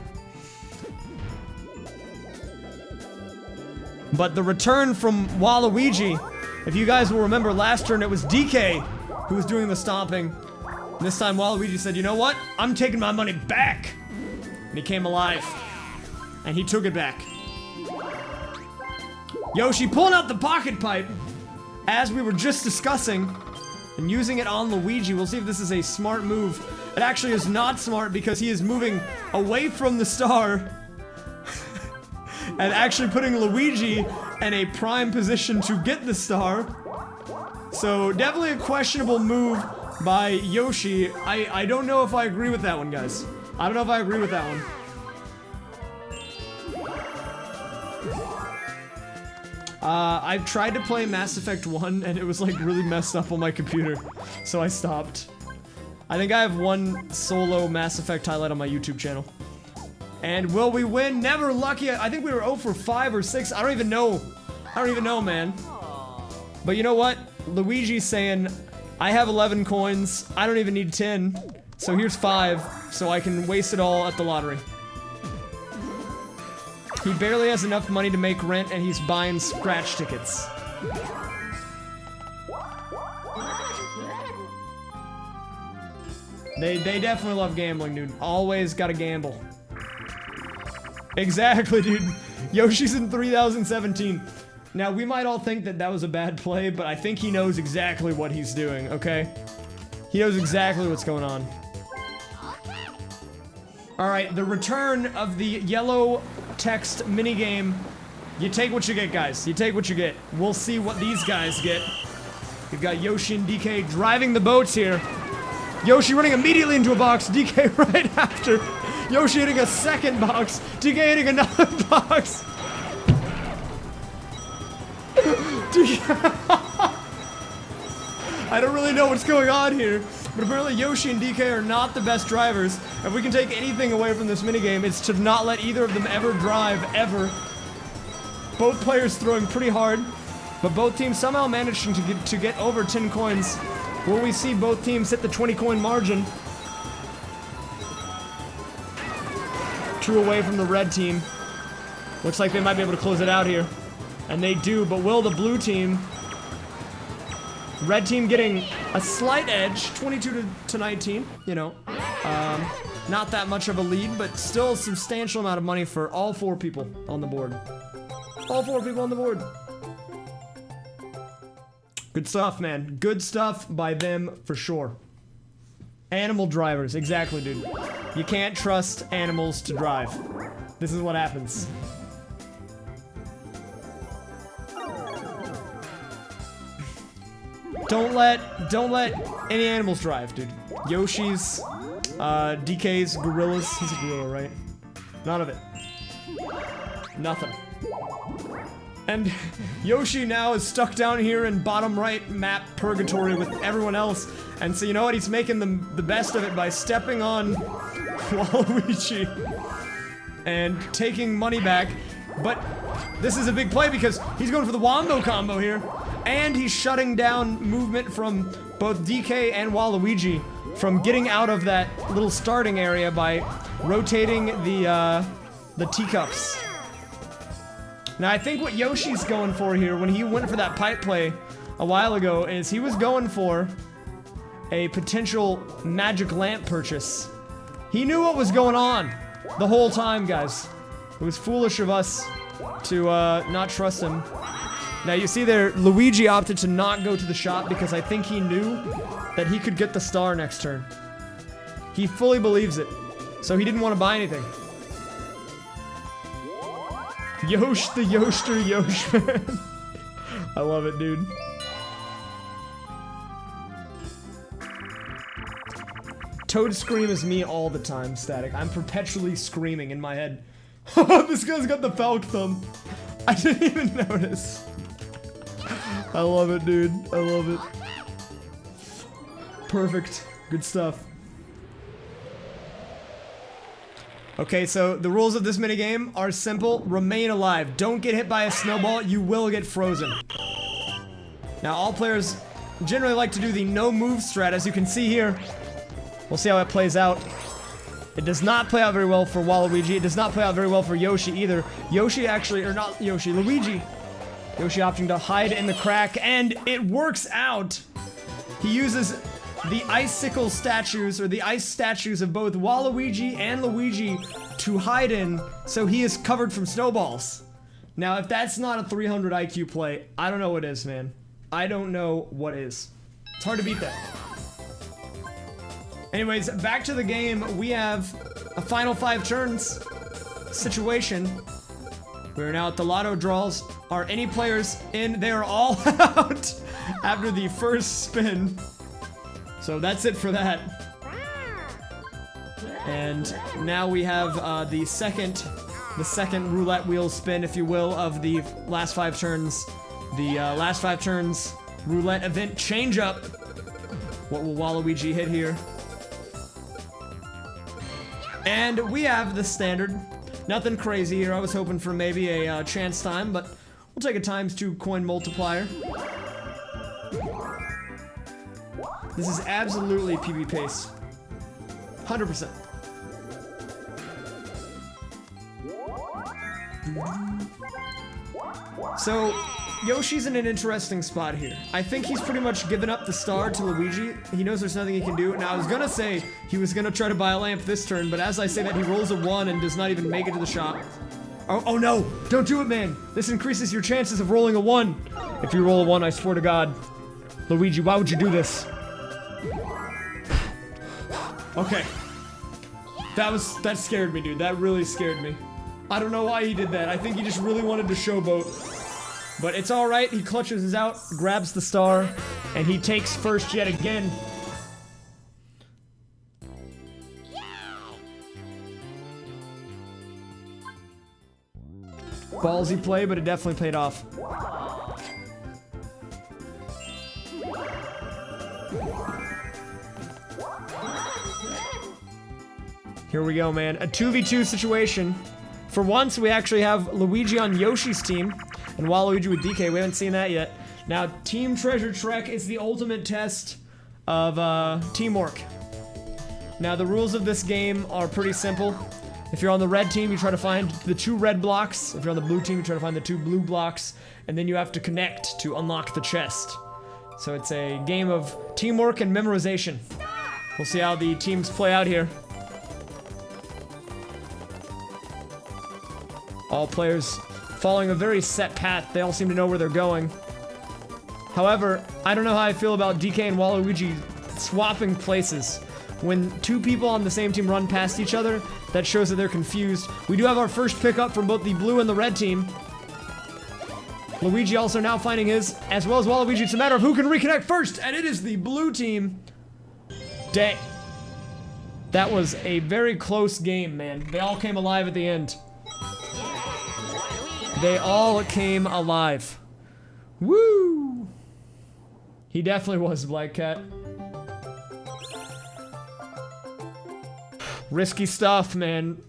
But the return from Waluigi, if you guys will remember last turn, it was DK who was doing the stomping. And this time Waluigi said, you know what? I'm taking my money back. And he came alive. And he took it back. Yoshi pulling out the pocket pipe, as we were just discussing, and using it on Luigi. We'll see if this is a smart move. It actually is not smart because he is moving away from the star and actually putting Luigi in a prime position to get the star. So definitely a questionable move by Yoshi. I don't know if I agree with that one, guys. I don't know if I agree with that one. I've tried to play Mass Effect 1 and it was like really messed up on my computer, so I stopped. I think I have one solo Mass Effect highlight on my YouTube channel. And will we win? Never lucky. I think we were 0 for 5 or 6. I don't even know. I don't even know, man. But you know what? Luigi's saying, I have 11 coins. I don't even need 10. So here's 5, so I can waste it all at the lottery. He barely has enough money to make rent, and he's buying scratch tickets. They definitely love gambling, dude. Always gotta gamble. Exactly, dude. Yoshi's in 3017. Now, we might all think that that was a bad play, but I think he knows exactly what he's doing, okay? He knows exactly what's going on. All right, the return of the yellow text minigame. You take what you get, guys. You take what you get. We'll see what these guys get. We've got Yoshi and DK driving the boats here. Yoshi running immediately into a box, DK right after. Yoshi hitting a second box, DK hitting another box. I don't really know what's going on here, but apparently Yoshi and DK are not the best drivers. If we can take anything away from this minigame, it's to not let either of them ever drive, ever. Both players throwing pretty hard, but both teams somehow managing to get over 10 coins. Will we see both teams hit the 20 coin margin? 2 away from the red team. Looks like they might be able to close it out here. And they do, but will the blue team? Red team getting a slight edge, 22 to 19, you know. Not that much of a lead, but still a substantial amount of money for all 4 people on the board. All 4 people on the board. Good stuff, man. Good stuff by them for sure. Animal drivers, exactly, dude. You can't trust animals to drive. This is what happens. Don't let any animals drive, dude. Yoshi's, DK's, gorillas. He's a gorilla, right? None of it. Nothing. And Yoshi now is stuck down here in bottom right map purgatory with everyone else. And so you know what? He's making the best of it by stepping on Waluigi and taking money back. But this is a big play because he's going for the wombo combo here. And he's shutting down movement from both DK and Waluigi from getting out of that little starting area by rotating the teacups. Now, I think what Yoshi's going for here when he went for that pipe play a while ago is he was going for a potential magic lamp purchase. He knew what was going on the whole time, guys. It was foolish of us to not trust him. Now, you see there, Luigi opted to not go to the shop because I think he knew that he could get the star next turn. He fully believes it, so he didn't want to buy anything. Yosh the Yoshter Yoshman. I love it, dude. Toad scream is me all the time, Static. I'm perpetually screaming in my head. This guy's got the Falk thumb. I didn't even notice. I love it, dude. I love it. Perfect. Good stuff. Okay, so the rules of this minigame are simple. Remain alive. Don't get hit by a snowball. You will get frozen. Now, all players generally like to do the no move strat, as you can see here. We'll see how it plays out. It does not play out very well for Waluigi. It does not play out very well for Yoshi either. Yoshi actually, or not Yoshi, Luigi. Yoshi opting to hide in the crack, and it works out. He uses the icicle statues, or the ice statues of both Waluigi and Luigi to hide in, so he is covered from snowballs. Now, if that's not a 300 IQ play, I don't know what is, man. I don't know what is. It's hard to beat that. Anyways, back to the game. We have a final 5 turns situation. We're now at the lotto draws. Are any players in? They're all out after the first spin. So that's it for that. And now we have the second roulette wheel spin, if you will, of the last 5 turns. The last 5 turns roulette event change up. What will Waluigi hit here? And we have the standard. Nothing crazy here. I was hoping for maybe a chance time, but we'll take a ×2 coin multiplier. This is absolutely PB pace. 100%. So, Yoshi's in an interesting spot here. I think he's pretty much given up the star to Luigi. He knows there's nothing he can do. Now, I was gonna say he was gonna try to buy a lamp this turn, but as I say that, he rolls a 1 and does not even make it to the shop. Oh no! Don't do it, man! This increases your chances of rolling a 1. If you roll a 1, I swear to God. Luigi, why would you do this? Okay. That scared me, dude. That really scared me. I don't know why he did that. I think he just really wanted to showboat. But it's alright. He clutches out, grabs the star, and he takes first yet again. Ballsy play, but it definitely paid off. Here we go, man. A 2v2 situation. For once, we actually have Luigi on Yoshi's team, and Waluigi with DK. We haven't seen that yet. Now, Team Treasure Trek is the ultimate test of teamwork. Now, the rules of this game are pretty simple. If you're on the red team, you try to find the 2 red blocks. If you're on the blue team, you try to find the 2 blue blocks. And then you have to connect to unlock the chest. So it's a game of teamwork and memorization. We'll see how the teams play out here. All players following a very set path. They all seem to know where they're going. However, I don't know how I feel about DK and Waluigi swapping places. When 2 people on the same team run past each other, that shows that they're confused. We do have our first pickup from both the blue and the red team. Luigi also now finding his, as well as Waluigi. It's a matter of who can reconnect first, and it is the blue team. Dang. That was a very close game, man. They all came alive at the end. They all came alive. Woo! He definitely was, Black Cat. Risky stuff, man.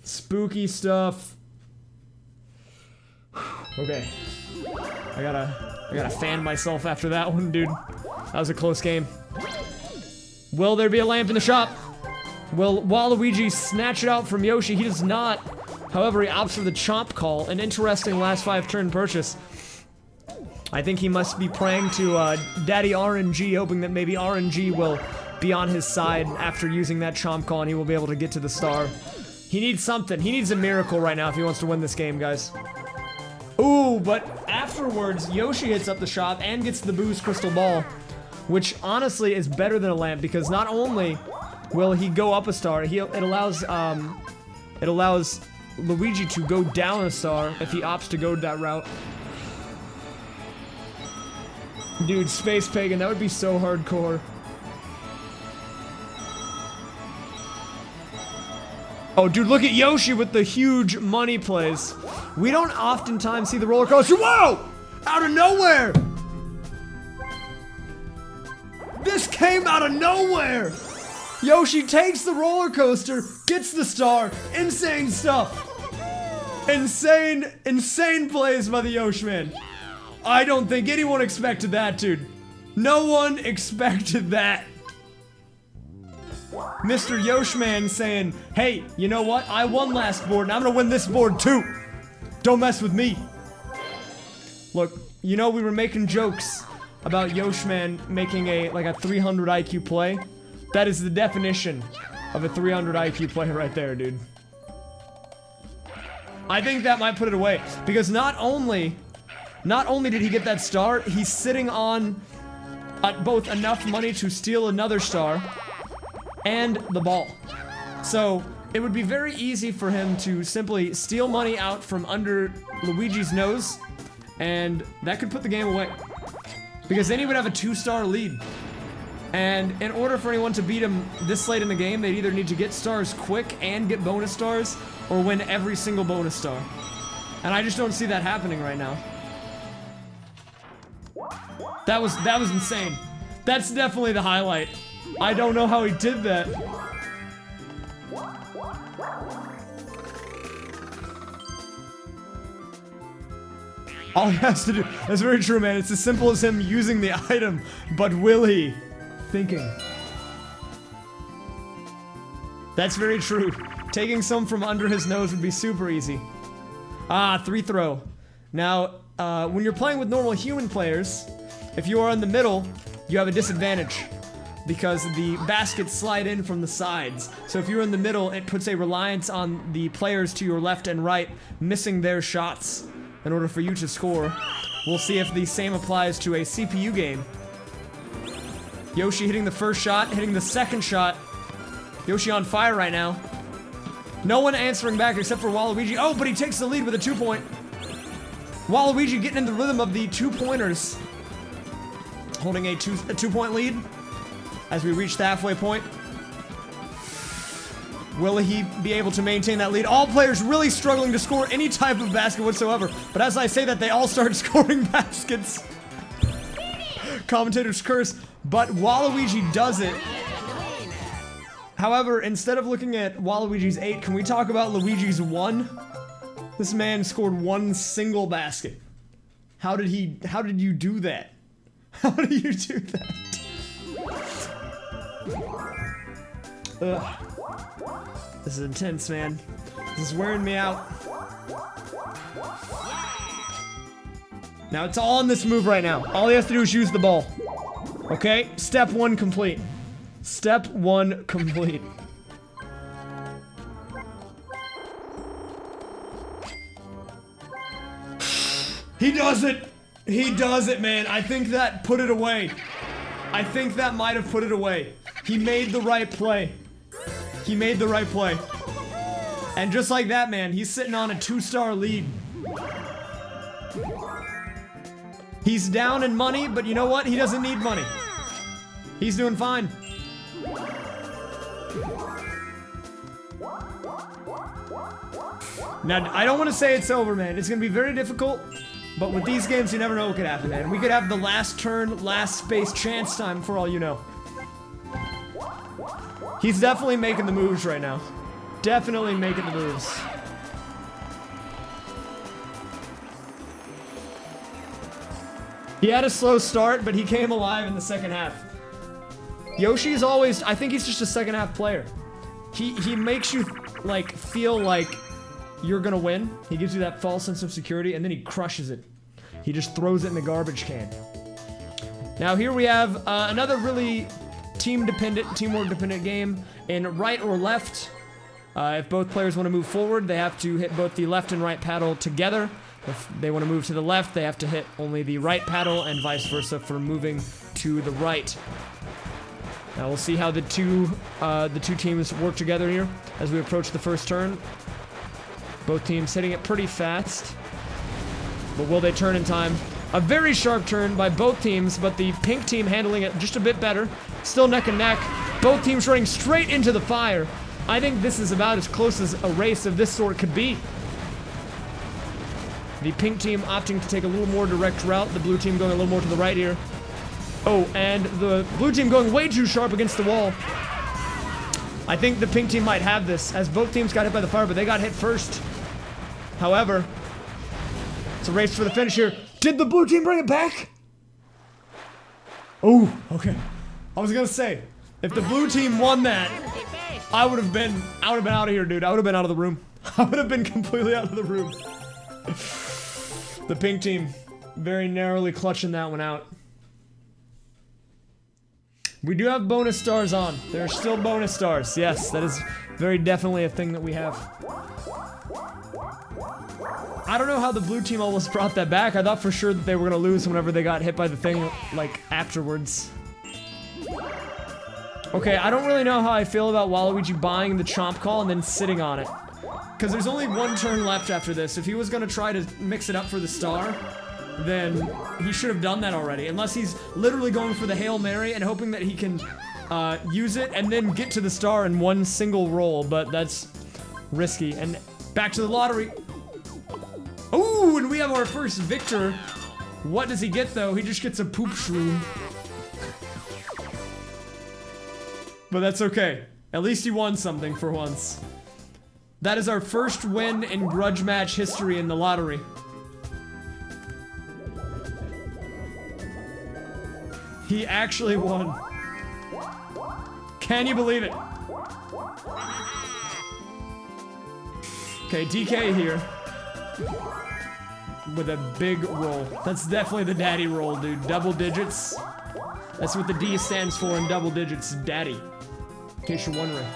Spooky stuff. Okay. I gotta fan myself after that one, dude. That was a close game. Will there be a lamp in the shop? Will Waluigi snatch it out from Yoshi? He does not. However, he opts for the chomp call, an interesting last 5 turn purchase. I think he must be praying to Daddy RNG, hoping that maybe RNG will be on his side after using that chomp call and he will be able to get to the star. He needs something. He needs a miracle right now if he wants to win this game, guys. Ooh, but afterwards, Yoshi hits up the shop and gets the Boo's crystal ball, which honestly is better than a lamp because not only will he go up a star, it allows Luigi to go down a star if he opts to go that route. Dude, Space Pagan, that would be so hardcore. Oh, dude, look at Yoshi with the huge money plays. We don't oftentimes see the roller coaster. Whoa! Out of nowhere! This came out of nowhere! Yoshi takes the roller coaster, gets the star. Insane stuff. Insane plays by the Yoshi man. I don't think anyone expected that, dude. No one expected that. Mr. Yoshman saying, hey, you know what? I won last board, and I'm gonna win this board too. Don't mess with me. Look, you know we were making jokes about Yoshman making like a 300 IQ play. That is the definition of a 300 IQ play right there, dude. I think that might put it away, because not only did he get that star, he's sitting on both enough money to steal another star and the ball. So it would be very easy for him to simply steal money out from under Luigi's nose, and that could put the game away. Because then he would have a 2-star lead. And in order for anyone to beat him this late in the game, they'd either need to get stars quick and get bonus stars, or win every single bonus star. And I just don't see that happening right now. That was insane. That's definitely the highlight. I don't know how he did that. All he has to do, that's very true, man. It's as simple as him using the item, but will he? Thinking. That's very true. Taking some from under his nose would be super easy. Ah, 3 throw. Now, when you're playing with normal human players, if you are in the middle, you have a disadvantage, because the baskets slide in from the sides. So if you're in the middle, it puts a reliance on the players to your left and right missing their shots in order for you to score. We'll see if the same applies to a CPU game. Yoshi hitting the first shot, hitting the second shot. Yoshi on fire right now. No one answering back except for Waluigi. Oh, but he takes the lead with a 2-point. Waluigi getting in the rhythm of the 2-pointers. Holding a 2-point lead as we reach the halfway point. Will he be able to maintain that lead? All players really struggling to score any type of basket whatsoever. But as I say that, they all start scoring baskets. Commentator's curse. But Waluigi does it. However, instead of looking at Waluigi's 8, can we talk about Luigi's 1? This man scored 1 single basket. How did you do that? How did you do that? Ugh. This is intense, man. This is wearing me out. Now it's all on this move right now. All he has to do is use the ball. Okay? Step 1 complete. Step 1 complete. He does it! He does it, man. I think that put it away. I think that might have put it away. He made the right play. He made the right play. And just like that, man, he's sitting on a 2-star lead. He's down in money, but you know what? He doesn't need money. He's doing fine. Now, I don't want to say it's over, man. It's going to be very difficult, but with these games, you never know what could happen, man. We could have the last turn, last space chance time for all you know. He's definitely making the moves right now. Definitely making the moves. He had a slow start, but he came alive in the second half. Yoshi's always, I think he's just a second half player. He makes you, like, feel like you're gonna win. He gives you that false sense of security, and then he crushes it. He just throws it in the garbage can. Now here we have another really team-dependent, teamwork-dependent game in right or left. If both players want to move forward, they have to hit both the left and right paddle together. If they want to move to the left, they have to hit only the right paddle, and vice versa for moving to the right. Now we'll see how the two teams work together here as we approach the first turn. Both teams hitting it pretty fast, but will they turn in time? A very sharp turn by both teams, but the pink team handling it just a bit better. Still neck and neck. Both teams running straight into the fire. I think this is about as close as a race of this sort could be. The pink team opting to take a little more direct route. The blue team going a little more to the right here. Oh, and the blue team going way too sharp against the wall. I think the pink team might have this, as both teams got hit by the fire, but they got hit first. However, it's a race for the finish here. Did the blue team bring it back? Oh, okay. I was gonna say, if the blue team won that, I would have been out of here, dude. I would have been out of the room. I would have been completely out of the room. The pink team very narrowly clutching that one out. We do have bonus stars on. There are still bonus stars. Yes, that is very definitely a thing that we have. I don't know how the blue team almost brought that back. I thought for sure that they were gonna lose whenever they got hit by the thing, like, afterwards. Okay, I don't really know how I feel about Waluigi buying the chomp call and then sitting on it. Because there's only one turn left after this. If he was gonna try to mix it up for the star, then he should have done that already. Unless he's literally going for the Hail Mary and hoping that he can use it and then get to the star in one single roll, but that's risky. And back to the lottery. Ooh, and we have our first victor. What does he get, though? He just gets a poop shroom. But that's okay. At least he won something for once. That is our first win in grudge match history in the lottery. He actually won. Can you believe it? Okay, DK here. With a big roll. That's definitely the daddy roll, dude. Double digits. That's what the D stands for in double digits. Daddy. In case you're wondering.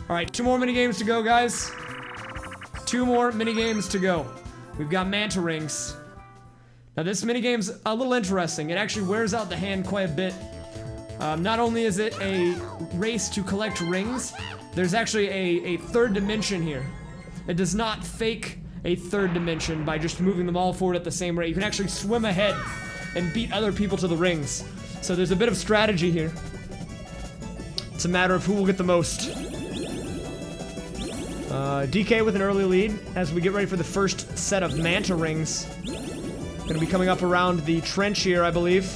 Alright, 2 more minigames to go, guys. 2 more minigames to go. We've got Manta Rings. Now this minigame's a little interesting. It actually wears out the hand quite a bit. Not only is it a race to collect rings, there's actually a third dimension here. It does not fake a third dimension by just moving them all forward at the same rate. You can actually swim ahead and beat other people to the rings. So there's a bit of strategy here. It's a matter of who will get the most. DK with an early lead as we get ready for the first set of manta rings. Gonna be coming up around the trench here, I believe.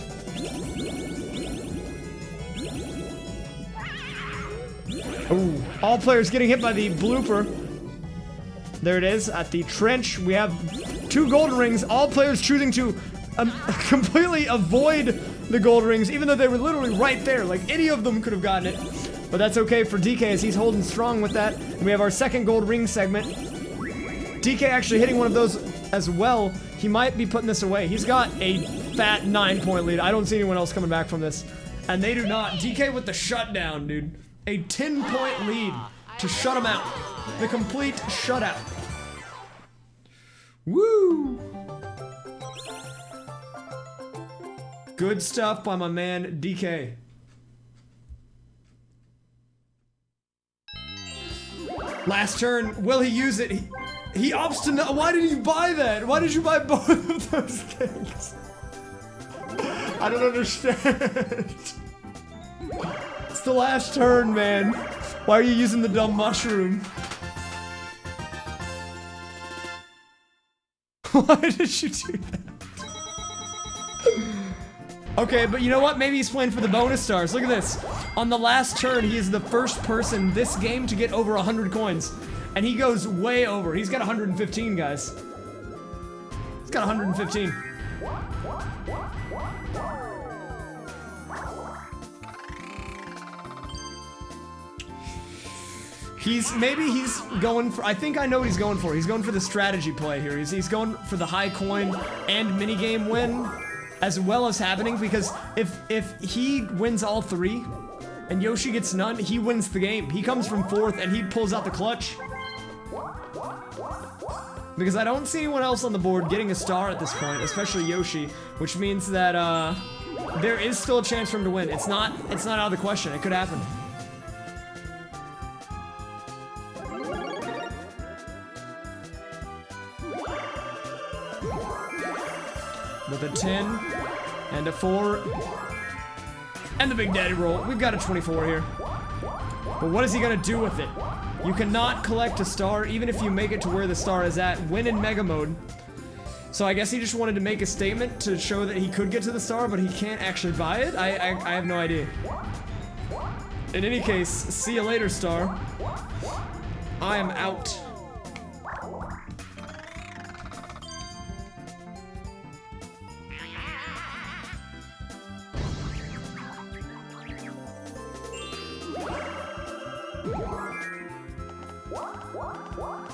Ooh, all players getting hit by the blooper. There it is, at the trench. We have 2 golden rings, all players choosing to completely avoid the gold rings, even though they were literally right there. Like, any of them could have gotten it. But that's okay for DK as he's holding strong with that. And we have our second gold ring segment. DK actually hitting one of those as well. He might be putting this away. He's got a fat 9-point lead. I don't see anyone else coming back from this. And they do not. DK with the shutdown, dude. A 10-point lead to shut him out. The complete shutout. Woo! Good stuff by my man DK. Last turn, will he use it? He opts to no. Why did you buy that? Why did you buy both of those things? I don't understand. It's the last turn, man. Why are you using the dumb mushroom? Why did you do that? Okay, but you know what? Maybe he's playing for the bonus stars. Look at this. On the last turn, he is the first person this game to get over 100 coins. And he goes way over. He's got 115, guys. He's got 115. Maybe he's going for, I think I know what he's going for. He's going for the strategy play here. He's going for the high coin and minigame win, as well as happening, because if he wins all 3 and Yoshi gets none, he wins the game. He comes from 4th and he pulls out the clutch. Because I don't see anyone else on the board getting a star at this point, especially Yoshi, which means that there is still a chance for him to win. It's not out of the question. It could happen. With a 10 and a 4 and the Big Daddy roll. We've got a 24 here. But what is he gonna do with it? You cannot collect a star even if you make it to where the star is at when in Mega Mode. So I guess he just wanted to make a statement to show that he could get to the star, but he can't actually buy it? I have no idea. In any case, see you later, star. I am out.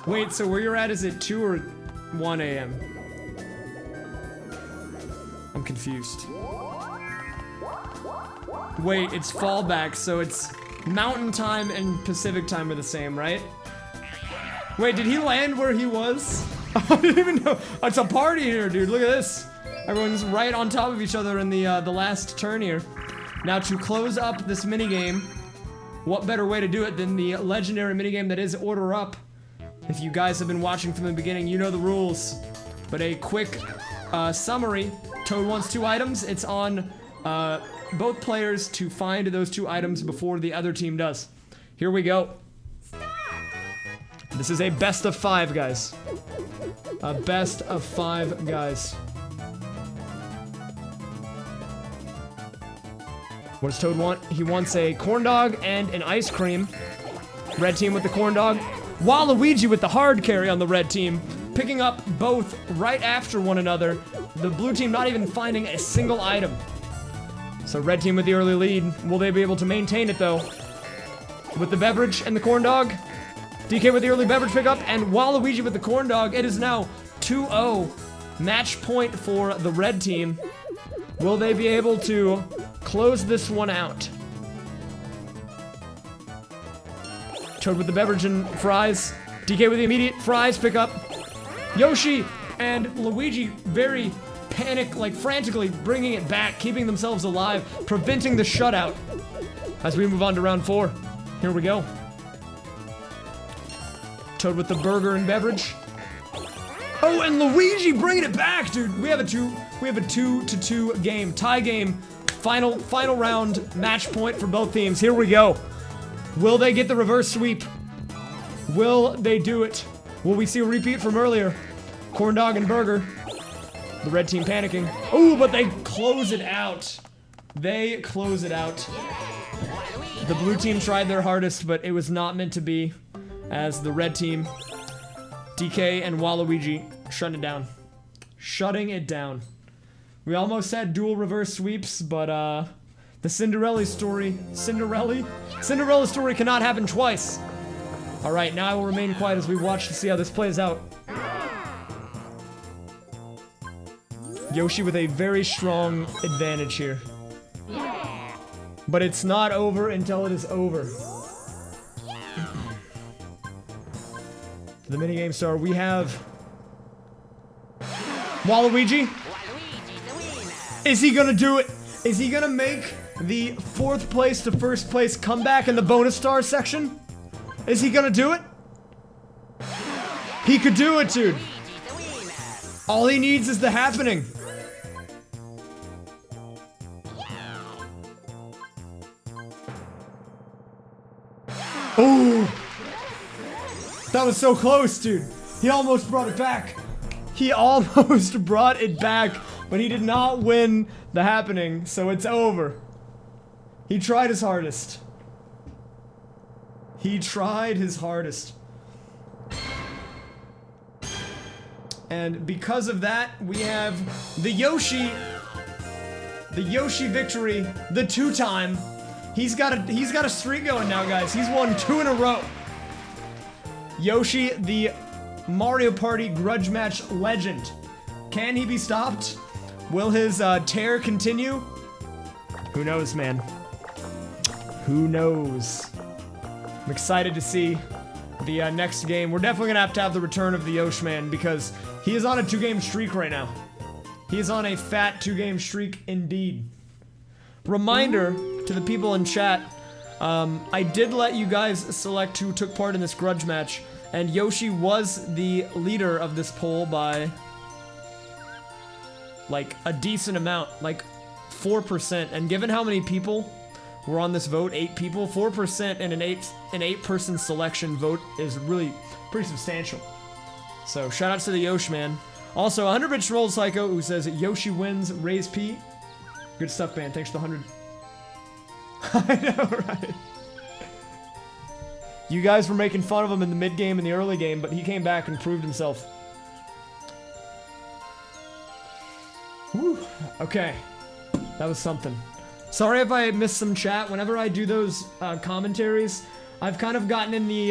Wait, so where you're at, is it 2 or 1 a.m.? I'm confused. Wait, it's fallback, so it's Mountain Time and Pacific Time are the same, right? Wait, did he land where he was? I didn't even know. It's a party here, dude. Look at this. Everyone's right on top of each other in the last turn here. Now, to close up this minigame, what better way to do it than the legendary minigame that is Order Up? If you guys have been watching from the beginning, you know the rules. But a quick summary. Toad wants 2 items. It's on both players to find those 2 items before the other team does. Here we go. This is a best of 5, guys. A best of 5, guys. What does Toad want? He wants a corn dog and an ice cream. Red team with the corn dog. Waluigi with the hard carry on the red team, picking up both right after one another. The blue team not even finding a single item. So red team with the early lead. Will they be able to maintain it though? With the beverage and the corn dog. DK with the early beverage pickup and Waluigi with the corn dog. It is now 2-0. Match point for the red team. Will they be able to close this one out? Toad with the beverage and fries. DK with the immediate fries pickup. Yoshi and Luigi very frantically bringing it back, keeping themselves alive, preventing the shutout. As we move on to round 4. Here we go. Toad with the burger and beverage. Oh, and Luigi bringing it back, dude. We have a 2-2 game, tie game, final round match point for both teams. Here we go. Will they get the reverse sweep? Will they do it? Will we see a repeat from earlier? Corn dog and burger. The red team panicking. Oh, but they close it out. They close it out. The blue team tried their hardest, but it was not meant to be, as the red team, DK and Waluigi, shutting it down. Shutting it down. We almost had dual reverse sweeps, but the Cinderella story cannot happen twice. All right, now I will remain quiet as we watch to see how this plays out. Yoshi with a very strong advantage here. But it's not over until it is over. For the minigame star, we have Waluigi. Is he gonna do it? Is he gonna make the 4th place to 1st place comeback in the bonus star section? Is he gonna do it? He could do it, dude. All he needs is the happening. Oh! That was so close, dude. He almost brought it back. He almost brought it back, but he did not win the happening, so it's over. He tried his hardest. He tried his hardest. And because of that, we have the Yoshi victory, the 2-time. He's got a streak going now, guys. He's won 2 in a row. Yoshi, the Mario Party grudge match legend. Can he be stopped? Will his tear continue? Who knows, man? Who knows? I'm excited to see the next game. We're definitely gonna have to have the return of the Yoshi man because he is on a 2-game streak right now. He is on a fat 2-game streak indeed. Reminder to the people in chat, I did let you guys select who took part in this grudge match, and Yoshi was the leader of this poll by like a decent amount, like 4%. And given how many people were on this vote, 8 people, 4% in an 8-person selection vote is really pretty substantial. So shout outs to the Yoshi man. Also, 100-bit Roll Psycho who says Yoshi wins, Raise P. Good stuff, man. Thanks for the 100. I know, right? You guys were making fun of him in the mid-game and the early game, but he came back and proved himself. Whew. Okay. That was something. Sorry if I missed some chat. Whenever I do those commentaries, I've kind of gotten in the